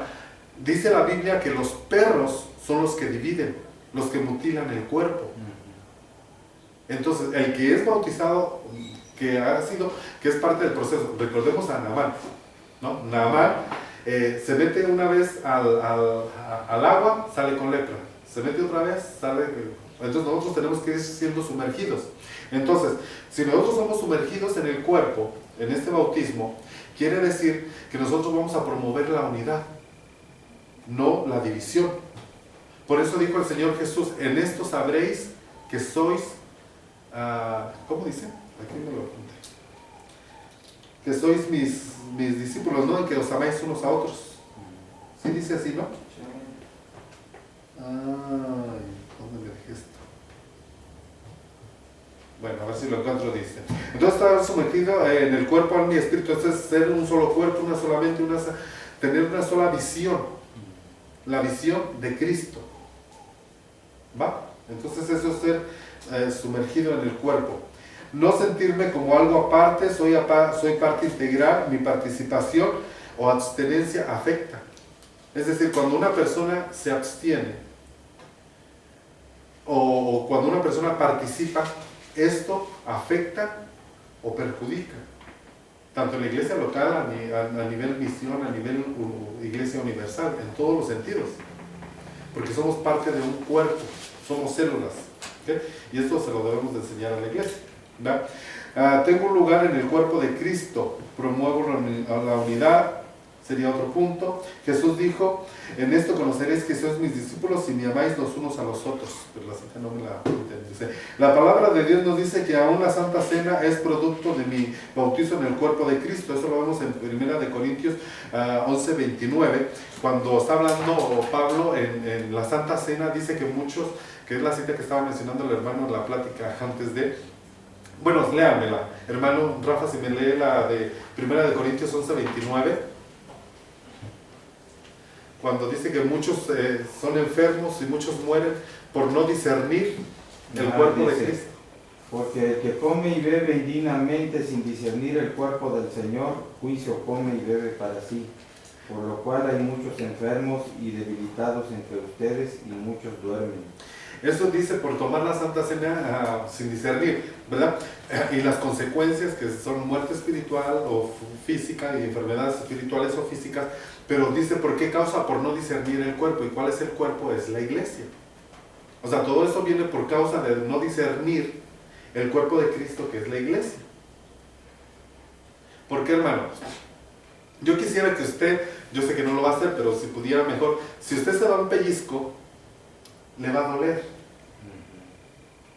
dice la Biblia que los perros son los que dividen, los que mutilan el cuerpo. Entonces, el que es bautizado, que es parte del proceso, recordemos a Naamán, ¿no? Naamán se mete una vez al agua, sale con lepra, se mete otra vez, sale. Entonces nosotros tenemos que ir siendo sumergidos. Entonces, si nosotros somos sumergidos en el cuerpo, en este bautismo, quiere decir que nosotros vamos a promover la unidad, no la división. Por eso dijo el Señor Jesús, en esto sabréis que sois, ¿cómo dice? Aquí me lo apunté. Que sois mis discípulos, ¿no? En que os amáis unos a otros. ¿Sí dice así, no? Ay, ¿dónde me dejé esto? Bueno, a ver si lo encuentro, dice. Entonces estar sumergido en el cuerpo, alma y espíritu. Esto es ser un solo cuerpo, una sola mente, tener una sola visión. La visión de Cristo. ¿Va? Entonces eso es ser sumergido en el cuerpo. No sentirme como algo aparte, soy parte integral, mi participación o abstenencia afecta. Es decir, cuando una persona se abstiene o cuando una persona participa, esto afecta o perjudica. Tanto en la iglesia local, a nivel misión, a nivel iglesia universal, en todos los sentidos. Porque somos parte de un cuerpo, somos células. ¿Okay? Y esto se lo debemos de enseñar a la iglesia. Tengo un lugar en el cuerpo de Cristo, promuevo la unidad, sería otro punto. Jesús dijo, en esto conoceréis que sois mis discípulos si me amáis los unos a los otros. Pero la Santa no me la dice. La palabra de Dios nos dice que aún la Santa Cena es producto de mi bautizo en el cuerpo de Cristo. Eso lo vemos en 1 Corintios 11:29, cuando está hablando Pablo en la Santa Cena, dice que muchos, que es la cita que estaba mencionando el hermano en la plática antes de. Bueno, léamela, hermano Rafa, si me lee la de 1 Corintios 11:29, cuando dice que muchos son enfermos y muchos mueren por no discernir el cuerpo de Cristo. Porque el que come y bebe indignamente sin discernir el cuerpo del Señor, juicio come y bebe para sí. Por lo cual hay muchos enfermos y debilitados entre ustedes y muchos duermen. Eso dice por tomar la Santa Cena sin discernir, ¿verdad? Y las consecuencias que son muerte espiritual o física y enfermedades espirituales o físicas, pero dice por qué causa, por no discernir el cuerpo. ¿Y cuál es el cuerpo? Es la iglesia. O sea, todo eso viene por causa de no discernir el cuerpo de Cristo, que es la iglesia. ¿Por qué, hermanos? Yo quisiera que usted, yo sé que no lo va a hacer, pero si pudiera mejor, si usted se da un pellizco, le va a doler,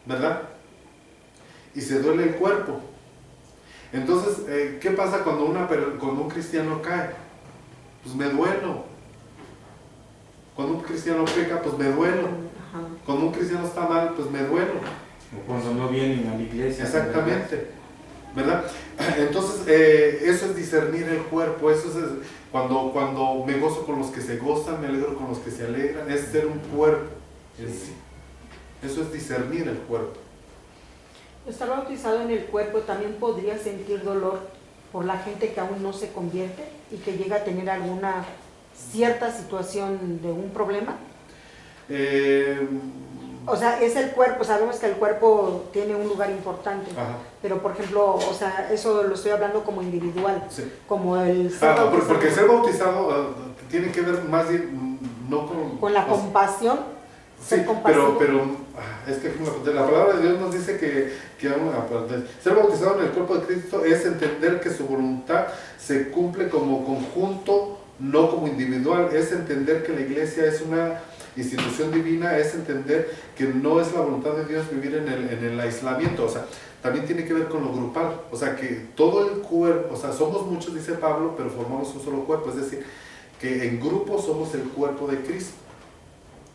¿verdad? Y se duele el cuerpo. Entonces, ¿qué pasa cuando un cristiano cae? Pues me duelo. Cuando un cristiano peca, pues me duelo. Cuando un cristiano está mal, pues me duelo. O cuando no vienen a la iglesia. Exactamente, ¿verdad? Entonces, eso es discernir el cuerpo. Eso es cuando me gozo con los que se gozan, me alegro con los que se alegran. Es ser un cuerpo en sí. Eso es discernir el cuerpo. Estar bautizado en el cuerpo también podría sentir dolor por la gente que aún no se convierte y que llega a tener alguna cierta situación de un problema. O sea, es el cuerpo, sabemos que el cuerpo tiene un lugar importante, Ajá. pero por ejemplo, o sea, eso lo estoy hablando como individual, Sí. como el ser bautizado. Porque ser bautizado tiene que ver más bien, no con la compasión, sí, pero es que la palabra de Dios nos dice que ser bautizado en el cuerpo de Cristo es entender que su voluntad se cumple como conjunto, no como individual. Es entender que la iglesia es una institución divina, es entender que no es la voluntad de Dios vivir en el aislamiento. O sea, también tiene que ver con lo grupal. O sea, que todo el cuerpo, o sea, somos muchos, dice Pablo, pero formamos un solo cuerpo. Es decir, que en grupo somos el cuerpo de Cristo.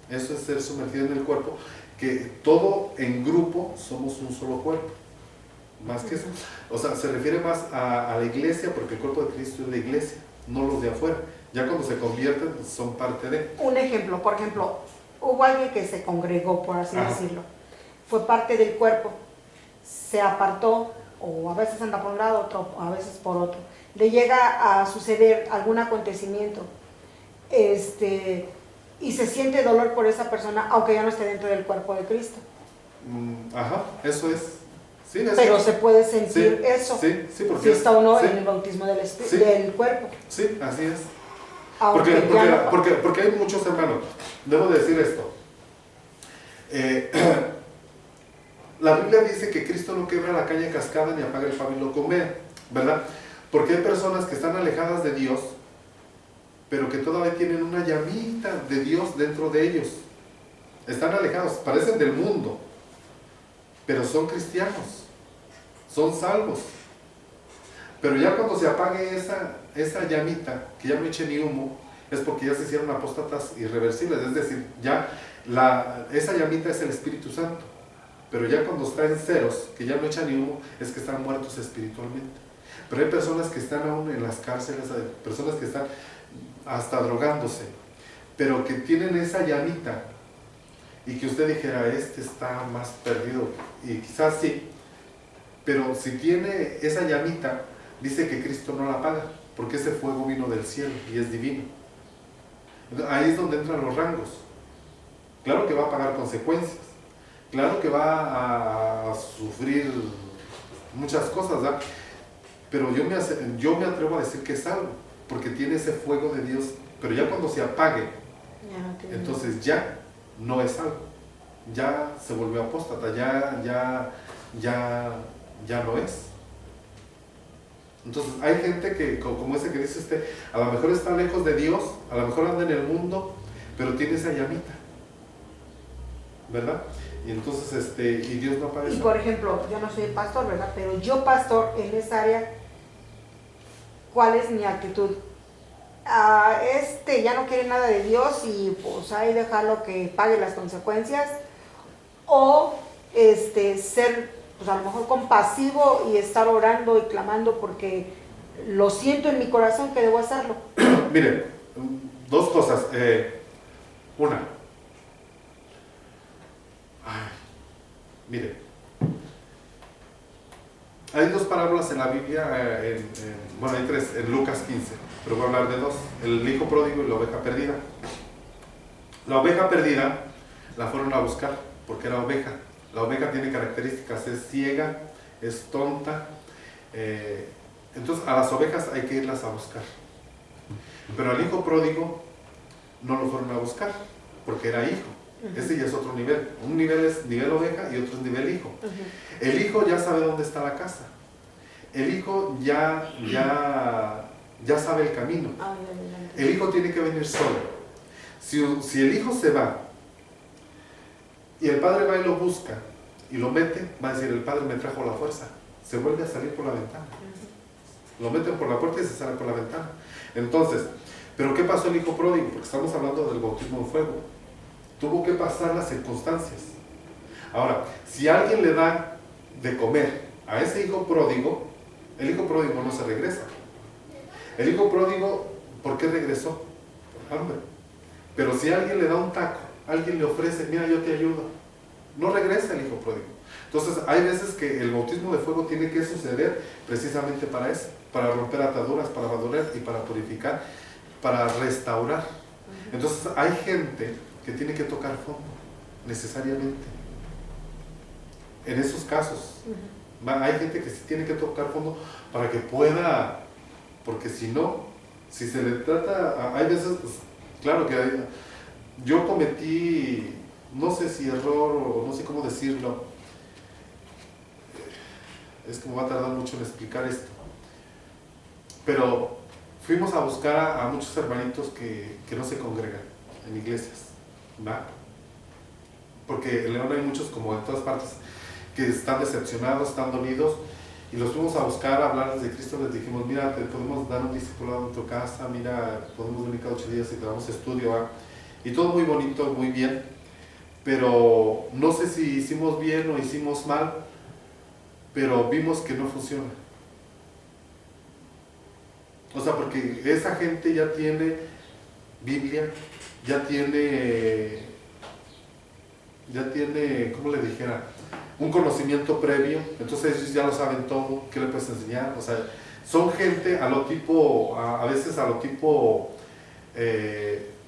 Eso es ser sumergido en el cuerpo, que todo en grupo somos un solo cuerpo. más que eso. O sea, se refiere más a la iglesia, porque el cuerpo de Cristo es la iglesia, no los de afuera. Ya cuando se convierten, son parte de. Un ejemplo, por ejemplo, hubo alguien que se congregó, por así decirlo, fue parte del cuerpo, se apartó, o a veces anda por un lado, otro, a veces por otro. Le llega a suceder algún acontecimiento, y se siente dolor por esa persona, aunque ya no esté dentro del cuerpo de Cristo. Eso es. Sí, eso Pero es. se puede sentir eso, Sí, porque si está o no sí. en el bautismo del, Sí. del cuerpo. Sí, así es. Aunque ya no- Porque hay muchos hermanos. Debo decir esto. La Biblia dice que Cristo no quebra la caña cascada ni apaga el pan y lo come, ¿verdad? Porque hay personas que están alejadas de Dios, pero que todavía tienen una llamita de Dios dentro de ellos. Están alejados, parecen del mundo, pero son cristianos, son salvos. Pero ya cuando se apague esa llamita, que ya no eche ni humo, es porque ya se hicieron apóstatas irreversibles. Es decir, ya esa llamita es el Espíritu Santo. Pero ya cuando está en ceros, que ya no echa ni humo, es que están muertos espiritualmente. Pero hay personas que están aún en las cárceles, hay personas que están hasta drogándose, pero que tienen esa llamita, y que usted dijera, está más perdido, y quizás sí, pero si tiene esa llamita, dice que Cristo no la apaga, porque ese fuego vino del cielo y es divino. Ahí es donde entran los rangos. Claro que va a pagar consecuencias, claro que va a sufrir muchas cosas, ¿verdad? Pero yo me atrevo a decir que es salvo, porque tiene ese fuego de Dios, pero ya cuando se apague, entonces ya no es salvo, ya se volvió apóstata, ya no es. Entonces hay gente que, como ese que dice usted, a lo mejor está lejos de Dios, a lo mejor anda en el mundo, pero tiene esa llamita, ¿verdad? Y entonces, y Dios no apaga. Y por ejemplo, yo no soy el pastor, ¿verdad? Pero yo, pastor, en esa área, ¿cuál es mi actitud? Ya no quiere nada de Dios y pues ahí dejarlo que pague las consecuencias, o ser, pues a lo mejor compasivo y estar orando y clamando porque lo siento en mi corazón que debo hacerlo. Miren, dos cosas. Una, miren, hay dos parábolas en la Biblia, bueno, hay tres, en Lucas 15, pero voy a hablar de dos: el hijo pródigo y la oveja perdida. La oveja perdida la fueron a buscar porque era oveja. La oveja tiene características, es ciega, es tonta, entonces a las ovejas hay que irlas a buscar. Pero al hijo pródigo no lo fueron a buscar porque era hijo. Ese ya es otro nivel. Un nivel es nivel oveja y otro es nivel hijo. El hijo ya sabe dónde está la casa. El hijo ya sabe el camino. El hijo tiene que venir solo. Si el hijo se va y el padre va y lo busca y lo mete, va a decir: el padre me trajo la fuerza. Se vuelve a salir por la ventana. Lo meten por la puerta y se sale por la ventana. Entonces, ¿pero qué pasó el hijo pródigo? Porque estamos hablando del bautismo en fuego. Tuvo que pasar las circunstancias. Ahora, si alguien le da de comer a ese hijo pródigo, el hijo pródigo no se regresa. El hijo pródigo, ¿por qué regresó? Por hambre. Pero si alguien le da un taco, alguien le ofrece: mira, yo te ayudo, no regresa el hijo pródigo. Entonces hay veces que el bautismo de fuego tiene que suceder precisamente para eso, para romper ataduras, para madurar y para purificar, para restaurar. Entonces hay gente que tiene que tocar fondo, necesariamente. En esos casos, hay gente que sí tiene que tocar fondo para que pueda, porque si no, si se le trata, hay veces, pues, claro que yo cometí, no sé si error o no sé cómo decirlo, es que me va a tardar mucho en explicar esto, pero fuimos a buscar a muchos hermanitos que no se congregan en iglesias, ¿va? Porque en León hay muchos, como en todas partes, que están decepcionados, están dolidos, y los fuimos a buscar, a hablarles de Cristo. Les dijimos: mira, te podemos dar un discipulado en tu casa, mira, podemos venir cada 8 días y te damos estudio, ¿va? Y todo muy bonito, muy bien, pero no sé si hicimos bien o hicimos mal, pero vimos que no funciona. O sea, porque esa gente ya tiene Biblia, ya tiene, ¿cómo le dijera? Un conocimiento previo, entonces ellos ya lo saben todo, ¿qué le puedes enseñar? O sea, son gente a lo tipo, a veces a lo tipo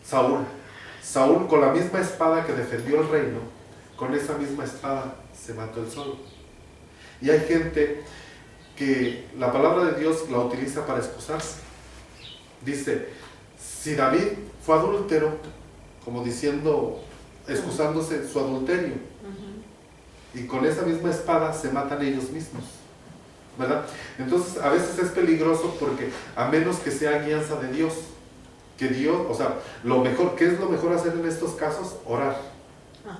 Saúl. Saúl con la misma espada que defendió el reino, con esa misma espada se mató él solo. Y hay gente que la palabra de Dios la utiliza para excusarse. Dice, si David fue adúltero, como diciendo, excusándose su adulterio, y con esa misma espada se matan ellos mismos, ¿verdad? Entonces a veces es peligroso porque a menos que sea guianza de Dios, que Dios, o sea, lo mejor, ¿qué es lo mejor hacer en estos casos? Orar. Ajá.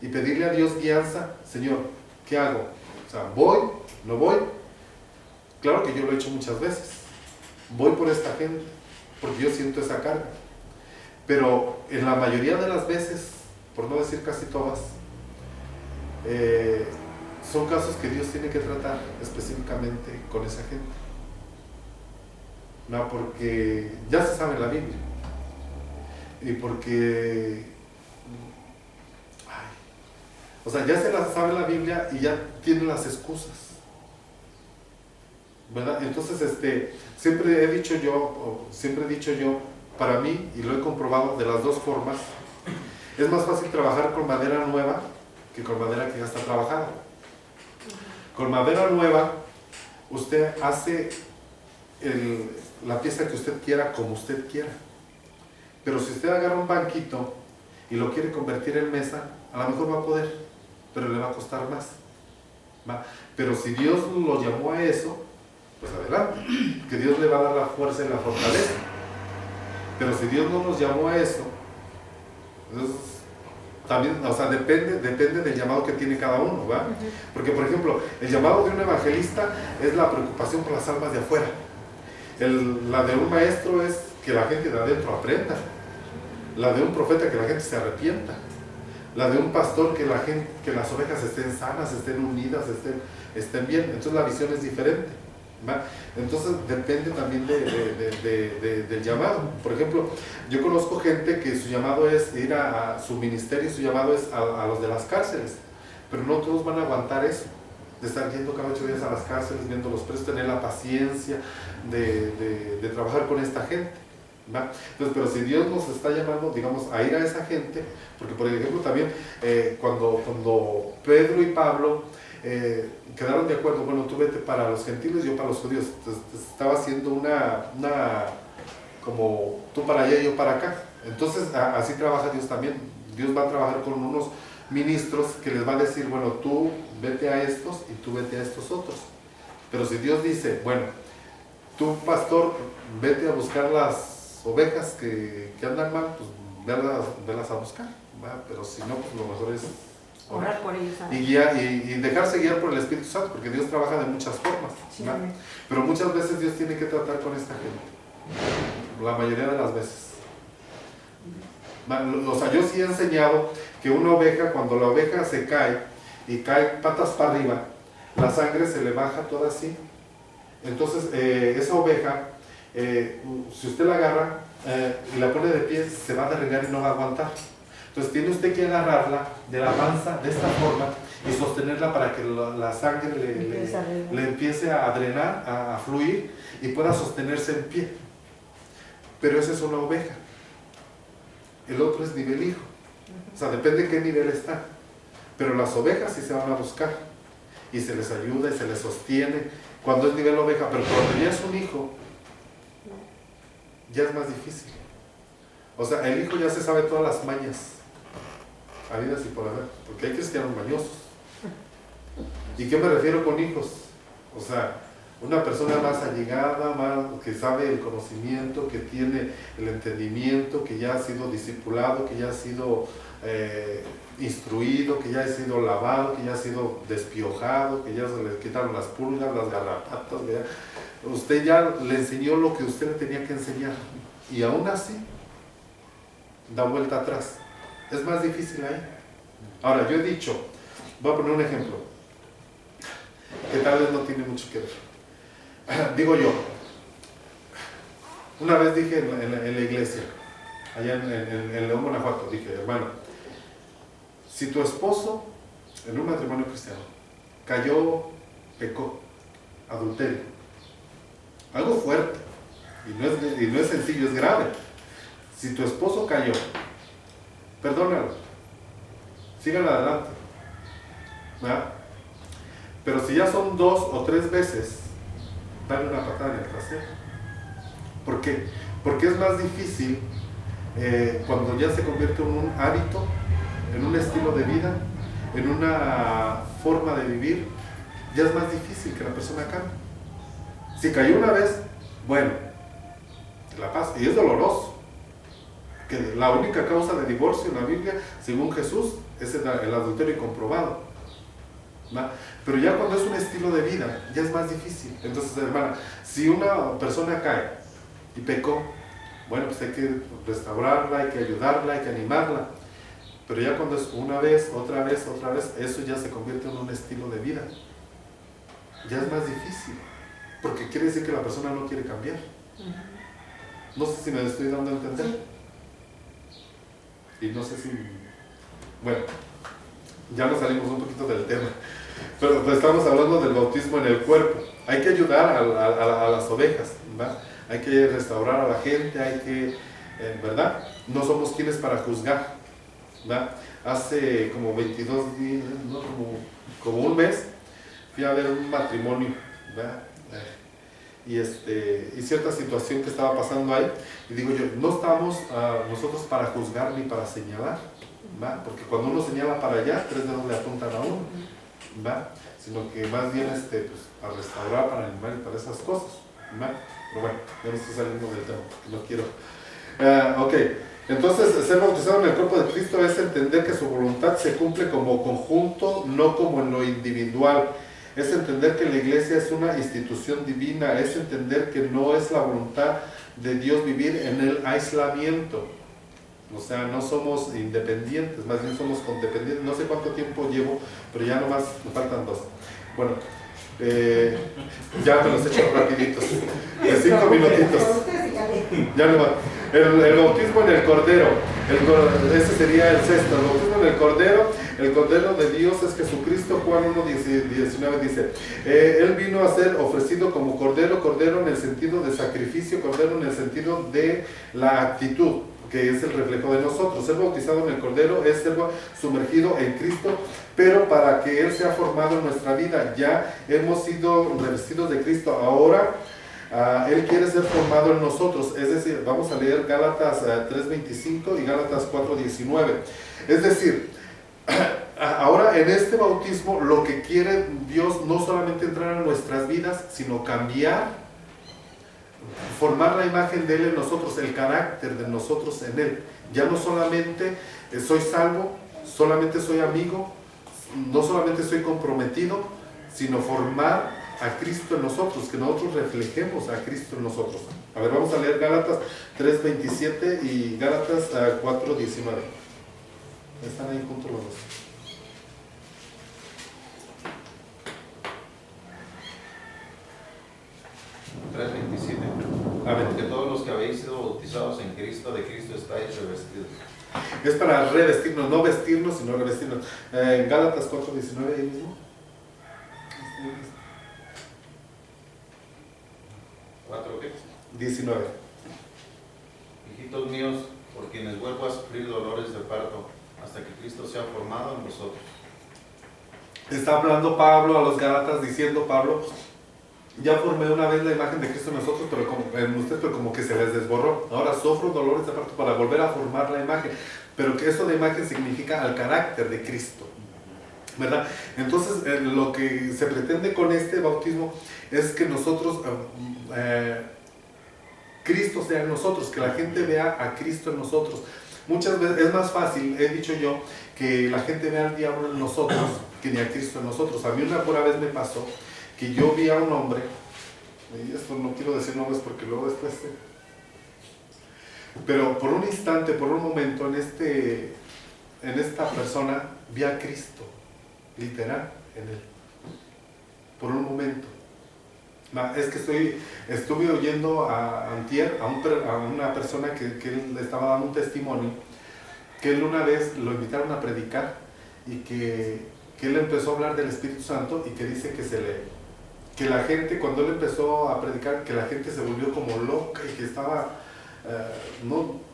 Y pedirle a Dios guianza, Señor, ¿qué hago? O sea, ¿voy? ¿No voy? Claro que yo lo he hecho muchas veces. Voy por esta gente, porque yo siento esa carga. Pero en la mayoría de las veces, por no decir casi todas, son casos que Dios tiene que tratar específicamente con esa gente. No, porque ya se sabe la Biblia. Y porque... o sea, ya se la sabe la Biblia y ya tiene las excusas, ¿verdad? Entonces, siempre he dicho yo, para mí, y lo he comprobado de las dos formas, es más fácil trabajar con madera nueva que con madera que ya está trabajada. Con madera nueva, usted hace la pieza que usted quiera como usted quiera. Pero si usted agarra un banquito y lo quiere convertir en mesa, a lo mejor va a poder, pero le va a costar más. ¿Va? Pero si Dios lo llamó a eso, pues adelante, que Dios le va a dar la fuerza y la fortaleza. Pero si Dios no nos llamó a eso, entonces también, o sea, depende del llamado que tiene cada uno, ¿va? Porque, por ejemplo, el llamado de un evangelista es la preocupación por las almas de afuera. La de un maestro es que la gente de adentro aprenda. La de un profeta, que la gente se arrepienta. La de un pastor, que las ovejas estén sanas, estén unidas, estén bien. Entonces la visión es diferente, ¿va? Entonces depende también del llamado. Por ejemplo, yo conozco gente que su llamado es ir a su ministerio, su llamado es a los de las cárceles, pero no todos van a aguantar eso, de estar yendo cada 8 días a las cárceles, viendo los presos, tener la paciencia de trabajar con esta gente, ¿va? Entonces, pero si Dios nos está llamando, digamos, a ir a esa gente, porque por ejemplo también cuando Pedro y Pablo quedaron de acuerdo, bueno, tú vete para los gentiles, yo para los judíos, entonces, estaba haciendo una como tú para allá y yo para acá. Entonces así trabaja Dios también. Dios va a trabajar con unos ministros que les va a decir, bueno, tú vete a estos y tú vete a estos otros. Pero si Dios dice, bueno, tú pastor, vete a buscar las ovejas que andan mal, pues verlas a buscar, ¿va? Pero si no, pues lo mejor es Orar por ellos. y dejarse guiar por el Espíritu Santo, porque Dios trabaja de muchas formas, Sí, ¿va? Pero muchas veces Dios tiene que tratar con esta gente, la mayoría de las veces. O sea, yo sí he enseñado que una oveja, cuando la oveja se cae y cae patas para arriba, la sangre se le baja toda así. Entonces esa oveja, si usted la agarra y la pone de pie, se va a derribar y no va a aguantar. Entonces tiene usted que agarrarla de la panza de esta forma y sostenerla para que la sangre le empiece a drenar, a fluir y pueda sostenerse en pie. Pero esa es una oveja. El otro es nivel hijo. O sea, depende de qué nivel está. Pero las ovejas sí se van a buscar y se les ayuda y se les sostiene cuando es nivel oveja. Pero cuando ya es un hijo, ya es más difícil. O sea, el hijo ya se sabe todas las mañas habidas y por haber, porque hay cristianos mañosos. ¿Y qué me refiero con hijos? O sea, una persona más allegada, más que sabe el conocimiento, que tiene el entendimiento, que ya ha sido discipulado, que ya ha sido instruido, que ya ha sido lavado, que ya ha sido despiojado, que ya se le quitaron las pulgas, las garrapatas. Usted ya le enseñó lo que usted le tenía que enseñar y aún así da vuelta atrás. Es más difícil ahí. Ahora, yo he dicho, voy a poner un ejemplo. que tal vez no tiene mucho que ver. Digo yo, una vez dije en la iglesia, allá en León, Guanajuato, dije, hermano, si tu esposo en un matrimonio cristiano pecó, adulterio, algo fuerte, y no es sencillo, es grave. Si tu esposo cayó, perdónalo, síganlo adelante, ¿verdad? Pero si ya son 2 o 3 veces, dale una patada en el trasero. ¿Por qué? Porque es más difícil cuando ya se convierte en un hábito, en un estilo de vida, en una forma de vivir, ya es más difícil que la persona cambie. Si cayó una vez, bueno, la paz, y es doloroso. Que la única causa de divorcio en la Biblia, según Jesús, es el adulterio comprobado, ¿va? Pero ya cuando es un estilo de vida, ya es más difícil. Entonces, hermana, si una persona cae y pecó, bueno, pues hay que restaurarla, hay que ayudarla, hay que animarla. Pero ya cuando es una vez, otra vez, eso ya se convierte en un estilo de vida. Ya es más difícil, porque quiere decir que la persona no quiere cambiar. No sé si me estoy dando a entender. Y no sé si... Bueno, ya nos salimos un poquito del tema. Pero pues estamos hablando del bautismo en el cuerpo. Hay que ayudar a las ovejas, ¿verdad? Hay que restaurar a la gente, hay que... ¿verdad? No somos quienes para juzgar, ¿verdad? Hace como 22 días, no, como un mes, fui a ver un matrimonio, ¿verdad? Y cierta situación que estaba pasando ahí, y digo yo, no estamos nosotros para juzgar ni para señalar, ¿va? Porque cuando uno señala para allá, 3 dedos le apuntan a uno, ¿va? Sino que más bien pues, para restaurar, para animar y para esas cosas, ¿va? Pero bueno, ya me estoy saliendo del tema, porque no quiero. Ok, entonces ser bautizado en el cuerpo de Cristo es entender que su voluntad se cumple como conjunto, no como en lo individual. Es entender que la iglesia es una institución divina, es entender que no es la voluntad de Dios vivir en el aislamiento. O sea, no somos independientes, más bien somos condependientes. No sé cuánto tiempo llevo, pero ya nomás me faltan 2. Bueno, ya me los he hecho rapiditos, de 5 minutitos. Ya no va. El bautismo en el Cordero, ese sería el sexto. El bautismo en el Cordero de Dios es Jesucristo. Juan 1:19 dice, Él vino a ser ofrecido como Cordero, Cordero en el sentido de sacrificio, Cordero en el sentido de la actitud, que es el reflejo de nosotros. Ser bautizado en el Cordero es ser sumergido en Cristo, pero para que Él sea formado en nuestra vida. Ya hemos sido revestidos de Cristo, ahora Él quiere ser formado en nosotros. Es decir, vamos a leer Gálatas 3:25 y Gálatas 4:19. Es decir, ahora en este bautismo lo que quiere Dios no solamente entrar en nuestras vidas, sino cambiar, formar la imagen de Él en nosotros, el carácter de nosotros en Él. Ya no solamente soy salvo, solamente soy amigo, no solamente soy comprometido, sino formar a Cristo en nosotros, que nosotros reflejemos a Cristo en nosotros. A ver, vamos a leer Gálatas 3:27 y Gálatas 4:19. Están ahí juntos los dos. Porque todos los que habéis sido bautizados en Cristo, de Cristo estáis revestidos. Es para revestirnos, no vestirnos, sino revestirnos. Gálatas 4:19 ahí mismo. ¿4 qué? 19. Hijitos míos, por quienes vuelvo a sufrir dolores de parto, hasta que Cristo sea formado en vosotros. Está hablando Pablo a los Gálatas, diciendo Pablo, ya formé una vez la imagen de Cristo en nosotros, pero en ustedes, pero como que se les desborró. Ahora sufro dolores de parto para volver a formar la imagen, pero que eso de imagen significa al carácter de Cristo, ¿verdad? Entonces lo que se pretende con este bautismo es que nosotros, Cristo sea en nosotros, que la gente vea a Cristo en nosotros. Muchas veces es más fácil, he dicho yo, que la gente vea al diablo en nosotros que ni a Cristo en nosotros. A mí una pura vez me pasó que yo vi a un hombre, y esto no quiero decir nombres porque luego después, pero por un instante, por un momento, en esta persona vi a Cristo, literal, en él. por un momento. Es que estuve oyendo antier a una persona que él le estaba dando un testimonio, que él una vez lo invitaron a predicar y que él empezó a hablar del Espíritu Santo y que dice que la gente, cuando él empezó a predicar, que la gente se volvió como loca y que estaba,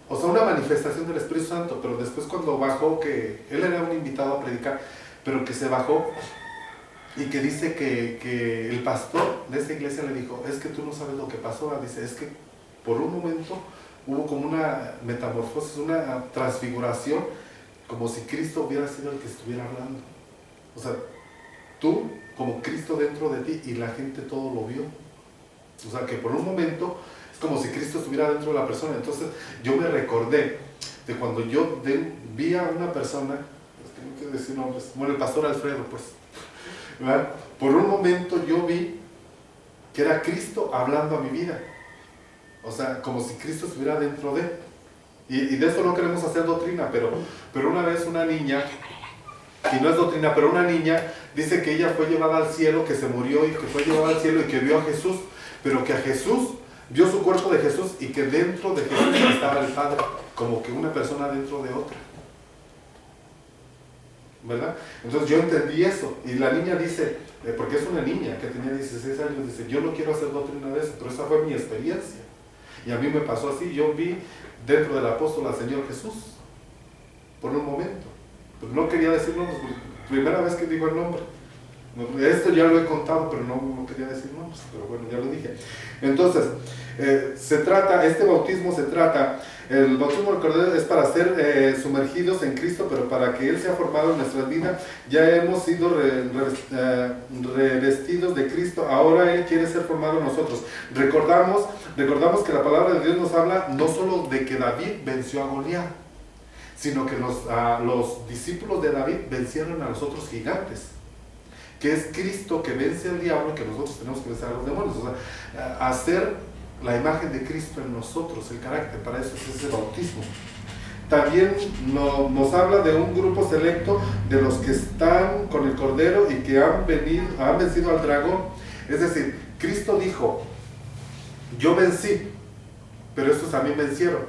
o sea, una manifestación del Espíritu Santo, pero después cuando bajó, que él era un invitado a predicar, pero que se bajó y que dice que el pastor de esa iglesia le dijo, es que tú no sabes lo que pasó, dice, es que por un momento hubo como una metamorfosis, una transfiguración, como si Cristo hubiera sido el que estuviera hablando. O sea, tú como Cristo dentro de ti y la gente todo lo vio. O sea, que por un momento es como si Cristo estuviera dentro de la persona. Entonces yo me recordé de cuando yo vi a una persona, tengo que decir nombres, bueno, el pastor Alfredo, pues, ¿verdad? Por un momento yo vi que era Cristo hablando a mi vida. O sea, como si Cristo estuviera dentro de él. Y de esto no queremos hacer doctrina, pero una vez una niña, y no es doctrina, pero una niña dice que ella fue llevada al cielo, que se murió y que fue llevada al cielo y que vio a Jesús, pero que a Jesús, vio su cuerpo de Jesús y que dentro de Jesús estaba el Padre, como que una persona dentro de otra. ¿Verdad? Entonces yo entendí eso, y la niña dice, porque es una niña que tenía 16 años, dice, yo no quiero hacer doctrina de eso, pero esa fue mi experiencia. Y a mí me pasó así, yo vi dentro del apóstol al Señor Jesús, por un momento. Pues no quería decir nombres, primera vez que digo el nombre. Esto ya lo he contado, pero no quería decir nombres, pero bueno, ya lo dije. Entonces, este bautismo el bautismo del Cordero es para ser sumergidos en Cristo, pero para que Él sea formado en nuestras vidas, ya hemos sido revestidos de Cristo, ahora Él quiere ser formado en nosotros. Recordamos que la palabra de Dios nos habla no solo de que David venció a Goliat, sino que los discípulos de David vencieron a los otros gigantes, que es Cristo que vence al diablo, que nosotros tenemos que vencer a los demonios. O sea, hacer la imagen de Cristo en nosotros, el carácter, para eso es ese bautismo. También nos habla de un grupo selecto de los que están con el Cordero y que han vencido al dragón. Es decir, Cristo dijo, yo vencí, pero estos también vencieron.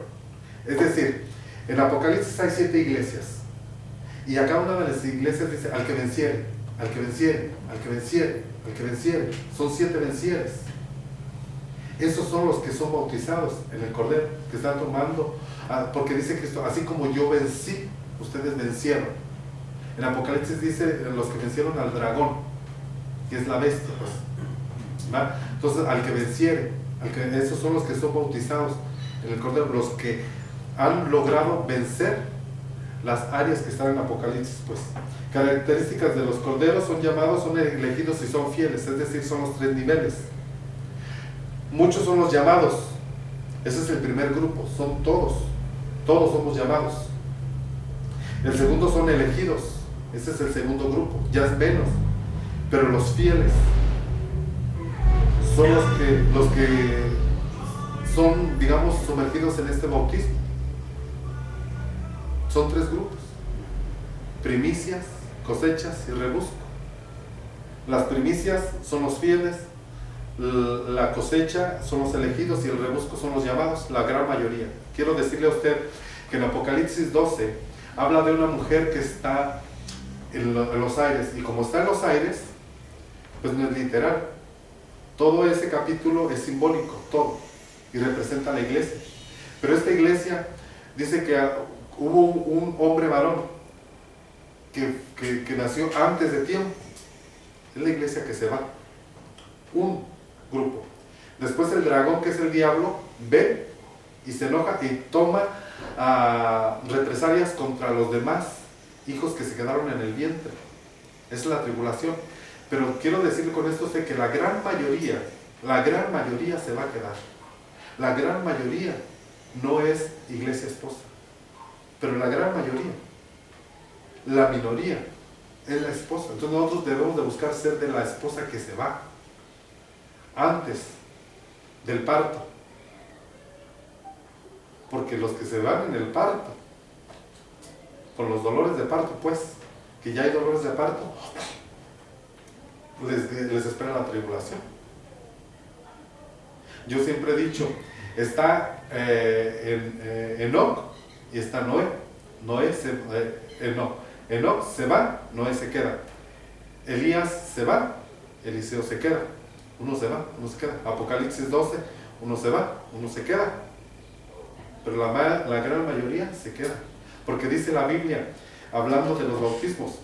Es decir, en Apocalipsis hay 7 iglesias, y a cada una de las iglesias dice, al que venciere, al que venciere, al que venciere, al que venciere. Son 7 vencieres. Esos son los que son bautizados en el Cordero, que están tomando, porque dice Cristo, así como yo vencí, ustedes vencieron. En Apocalipsis dice los que vencieron al dragón, que es la bestia, pues. ¿Va? Entonces, al que venciere, esos son los que son bautizados en el Cordero, los que han logrado vencer las áreas que están en Apocalipsis, pues. Características de los corderos: son llamados, son elegidos y son fieles, es decir, son los 3 niveles. Muchos son los llamados, ese es el primer grupo, son todos somos llamados. El segundo son elegidos, ese es el segundo grupo, ya es menos. Pero los fieles son los que son, digamos, sumergidos en este bautismo. Son 3 grupos: primicias, cosechas y rebusco. Las primicias son los fieles, la cosecha son los elegidos y el rebusco son los llamados, la gran mayoría. Quiero decirle a usted que en Apocalipsis 12 habla de una mujer que está en los aires, y como está en los aires, pues no es literal. Todo ese capítulo es simbólico, todo, y representa a la iglesia. Pero esta iglesia dice que hubo un hombre varón que nació antes de tiempo. Es la iglesia que se va, un grupo. Después el dragón, que es el diablo, ve y se enoja y toma represalias contra los demás hijos que se quedaron en el vientre. Esa es la tribulación. Pero quiero decirle con esto que la gran mayoría se va a quedar. La gran mayoría no es iglesia esposa, pero la gran mayoría, la minoría, es la esposa. Entonces nosotros debemos de buscar ser de la esposa que se va antes del parto, porque los que se van en el parto, con los dolores de parto, pues, que ya hay dolores de parto, les espera la tribulación. Yo siempre he dicho, está Enoc y está Noé. Enoc se va, Noé se queda. Elías se va, Eliseo se queda. Uno se va, uno se queda. Apocalipsis 12, uno se va, uno se queda. Pero la gran mayoría se queda. Porque dice la Biblia, hablando de los bautismos,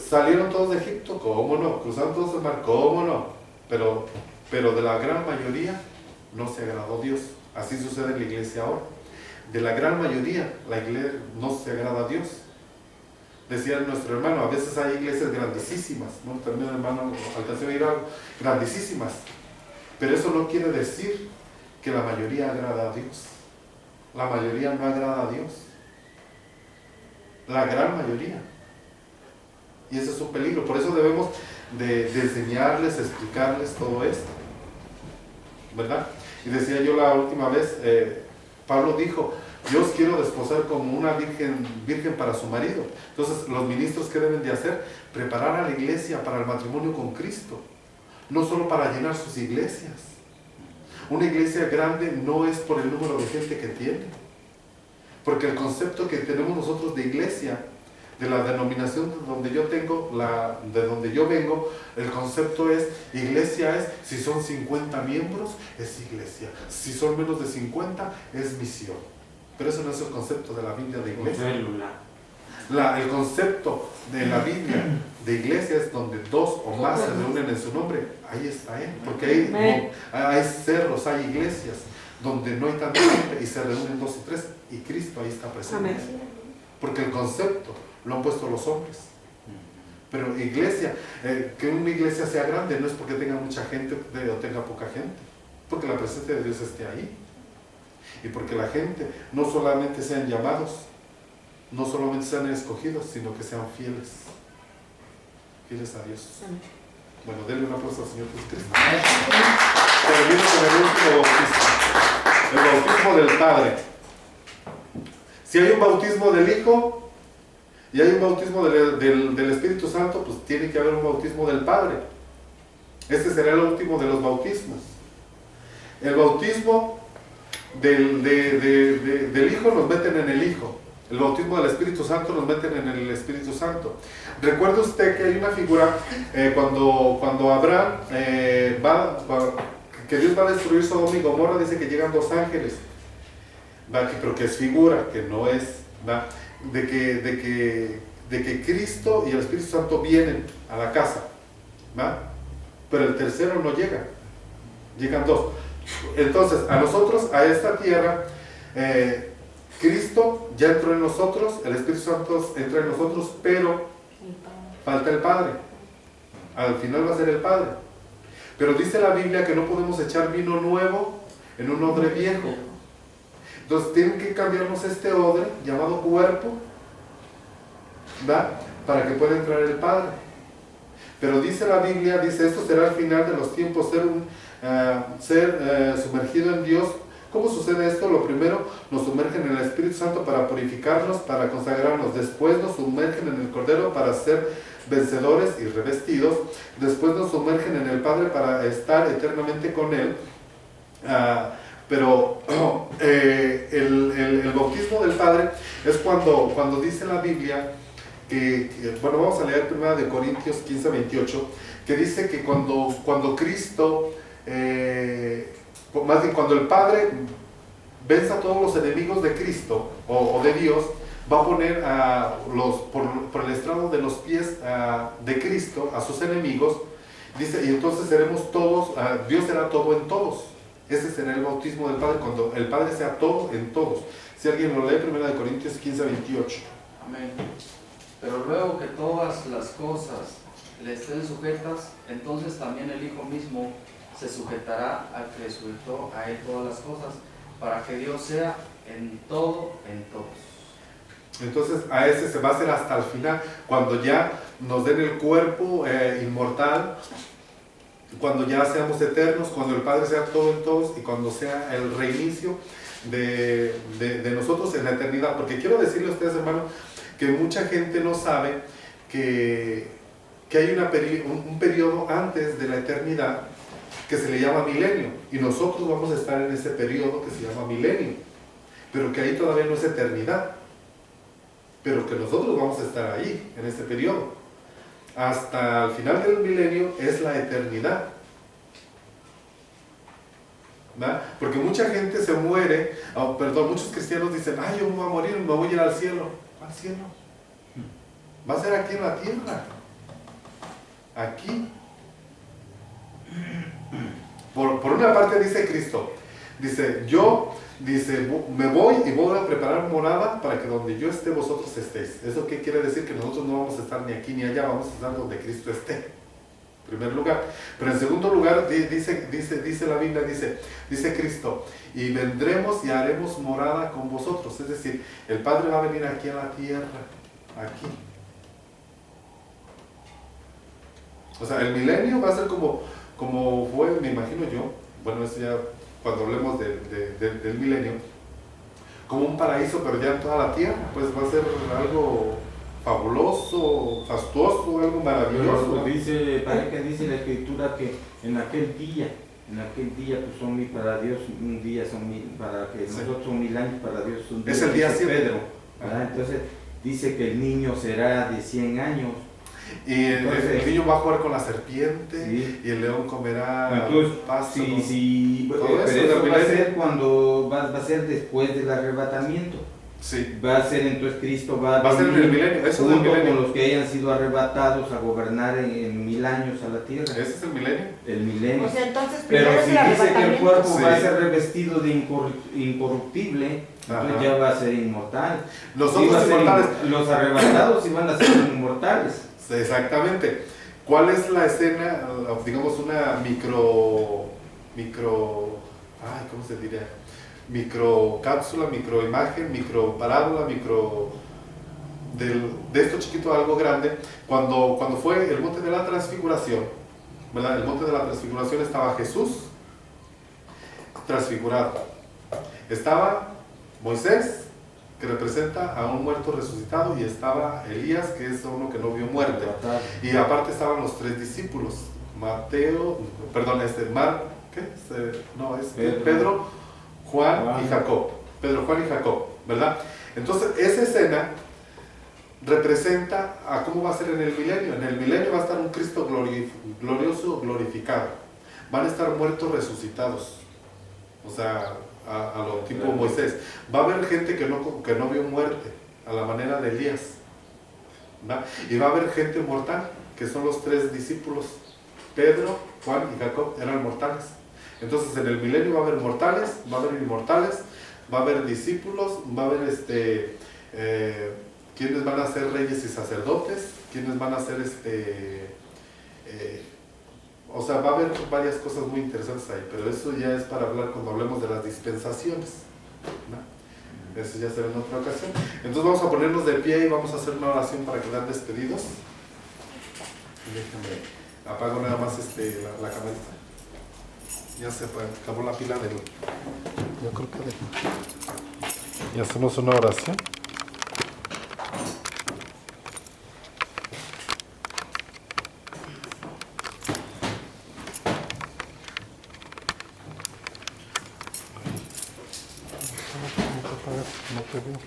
salieron todos de Egipto, ¿cómo no? Cruzaron todos el mar, ¿cómo no? Pero de la gran mayoría no se agradó Dios. Así sucede en la iglesia ahora. De la gran mayoría, la iglesia no se agrada a Dios. Decía nuestro hermano, a veces hay iglesias grandísimas, ¿no? También hermano alcanzó a ir a grandísimas. Pero eso no quiere decir que la mayoría agrada a Dios. La mayoría no agrada a Dios. La gran mayoría. Y ese es un peligro. Por eso debemos de enseñarles, explicarles todo esto. ¿Verdad? Y decía yo la última vez, Pablo dijo, yo os quiero desposar como una virgen para su marido. Entonces, los ministros, ¿qué deben de hacer? Preparar a la iglesia para el matrimonio con Cristo. No solo para llenar sus iglesias. Una iglesia grande no es por el número de gente que tiene. Porque el concepto que tenemos nosotros de iglesia, de la denominación de donde yo tengo, de donde yo vengo, el concepto es, iglesia es, si son 50 miembros, es iglesia. Si son menos de 50, es misión. Pero eso no es el concepto de la Biblia de iglesia. El concepto de la Biblia de iglesia es donde dos o más se reúnen en su nombre. Ahí está Él. Porque hay cerros, hay iglesias donde no hay tanta gente y se reúnen 2 y 3 y Cristo ahí está presente. Amén. Porque el concepto lo han puesto los hombres. Pero iglesia, que una iglesia sea grande no es porque tenga mucha gente o tenga poca gente, porque la presencia de Dios esté ahí. Y porque la gente no solamente sean llamados, no solamente sean escogidos, sino que sean fieles. Fieles a Dios. Amén. Bueno, denle un aplauso al Señor Jesucristo. Termino con el último bautismo. El bautismo del Padre. Si hay un bautismo del Hijo y hay un bautismo del Espíritu Santo, pues tiene que haber un bautismo del Padre. Este será el último de los bautismos. El bautismo del Hijo nos meten en el Hijo. El bautismo del Espíritu Santo nos meten en el Espíritu Santo. Recuerde usted que hay una figura cuando Abraham que Dios va a destruir Sodoma y Gomorra, dice que llegan 2 ángeles, pero que es figura, que no es, de que Cristo y el Espíritu Santo vienen a la casa, pero el tercero no llega, llegan 2. Entonces, a nosotros, a esta tierra, Cristo ya entró en nosotros, el Espíritu Santo entra en nosotros, pero falta el Padre. Al final va a ser el Padre. Pero dice la Biblia que no podemos echar vino nuevo en un odre viejo. Entonces tienen que cambiarnos este odre llamado cuerpo, para que pueda entrar el Padre. Pero dice la Biblia, dice, esto será al final de los tiempos, ser sumergido en Dios. ¿Cómo sucede esto? Lo primero, nos sumergen en el Espíritu Santo para purificarnos, para consagrarnos. Después nos sumergen en el Cordero para ser vencedores y revestidos. Después nos sumergen en el Padre para estar eternamente con Él. Pero el bautismo del Padre es cuando dice la Biblia bueno, vamos a leer 1 Corintios 15, 28, que dice que cuando Cristo, más bien cuando el Padre venza a todos los enemigos de Cristo o de Dios, va a poner por el estrado de los pies de Cristo a sus enemigos, dice, y entonces seremos todos, Dios será todo en todos. Ese será el bautismo del Padre, cuando el Padre sea todo en todos. Si alguien lo lee, 1 Corintios 15, 28. Amén. Pero luego que todas las cosas le estén sujetas, entonces también el Hijo mismo se sujetará al que le sujetó a él todas las cosas, para que Dios sea en todo, en todos. Entonces a ese se va a hacer hasta el final, cuando ya nos den el cuerpo inmortal, cuando ya seamos eternos, cuando el Padre sea todo en todos y cuando sea el reinicio de nosotros en la eternidad. Porque quiero decirle a ustedes, hermano, que mucha gente no sabe que que hay un periodo antes de la eternidad que se le llama milenio, y nosotros vamos a estar en ese periodo que se llama milenio, pero que ahí todavía no es eternidad, pero que nosotros vamos a estar ahí, en ese periodo. Hasta el final del milenio es la eternidad. ¿Va? Porque mucha gente se muere, muchos cristianos dicen, ay, yo me voy a morir, me voy a ir al cielo. ¿Al cielo? Va a ser aquí en la tierra. Aquí. Por una parte dice Cristo, dice, me voy y voy a preparar morada para que donde yo esté vosotros estéis. ¿Eso qué quiere decir? Que nosotros no vamos a estar ni aquí ni allá, vamos a estar donde Cristo esté, en primer lugar. Pero en segundo lugar dice la Biblia, dice Cristo, y vendremos y haremos morada con vosotros. Es decir, el Padre va a venir aquí a la tierra, aquí. O sea, el milenio va a ser como fue, me imagino yo, bueno, eso ya cuando hablemos del milenio, como un paraíso, pero ya en toda la tierra, pues va a ser algo fabuloso, fastuoso, algo maravilloso. Parece que dice la Escritura que en aquel día pues son mil para Dios, un día son mil, para que nosotros son 1000 años, para Dios son 1000. Es el día 7. Pedro, ¿verdad? Entonces dice que el niño será de 100 años. Y el niño va a jugar con la serpiente, sí, y el león comerá pasto. Sí, pero eso va a ser cuando va a ser después del arrebatamiento. Sí. Va a ser entonces Cristo va a ser en el milenio, eso es el milenio. Con los que hayan sido arrebatados a gobernar en 1000 años a la tierra. ¿Ese es el milenio? El milenio. O sea, entonces pero si dice que el cuerpo sí va a ser revestido de incorruptible, entonces ya va a ser inmortal. Nosotros inmortales. Los arrebatados iban a ser inmortales. Exactamente. ¿Cuál es la escena? Digamos una ¿cómo se diría? Microcápsula, microimagen, microparábola, de esto chiquito a algo grande. Cuando fue el monte de la transfiguración, ¿verdad? El monte de la transfiguración estaba Jesús transfigurado. Estaba Moisés, que representa a un muerto resucitado, y estaba Elías, que es uno que no vio muerte. Y aparte estaban los 3 discípulos, Pedro, Juan y Jacob. Pedro, Juan y Jacob, ¿verdad? Entonces, esa escena representa a cómo va a ser en el milenio. En el milenio va a estar un Cristo glorioso, glorificado. Van a estar muertos resucitados. O sea, a lo tipo Moisés. Va a haber gente que no vio muerte, a la manera de Elías, ¿verdad? Y va a haber gente mortal, que son los 3 discípulos. Pedro, Juan y Jacob eran mortales. Entonces en el milenio va a haber mortales, va a haber inmortales, va a haber discípulos, va a haber quienes van a ser reyes y sacerdotes, quienes van a ser o sea, va a haber varias cosas muy interesantes ahí, pero eso ya es para hablar cuando hablemos de las dispensaciones, ¿no? Eso ya será en otra ocasión. Entonces vamos a ponernos de pie y vamos a hacer una oración para quedar despedidos. Déjenme, apago nada más la camarita. Ya se acabó la pila del... Yo creo que... Y hacemos una oración. No te veo.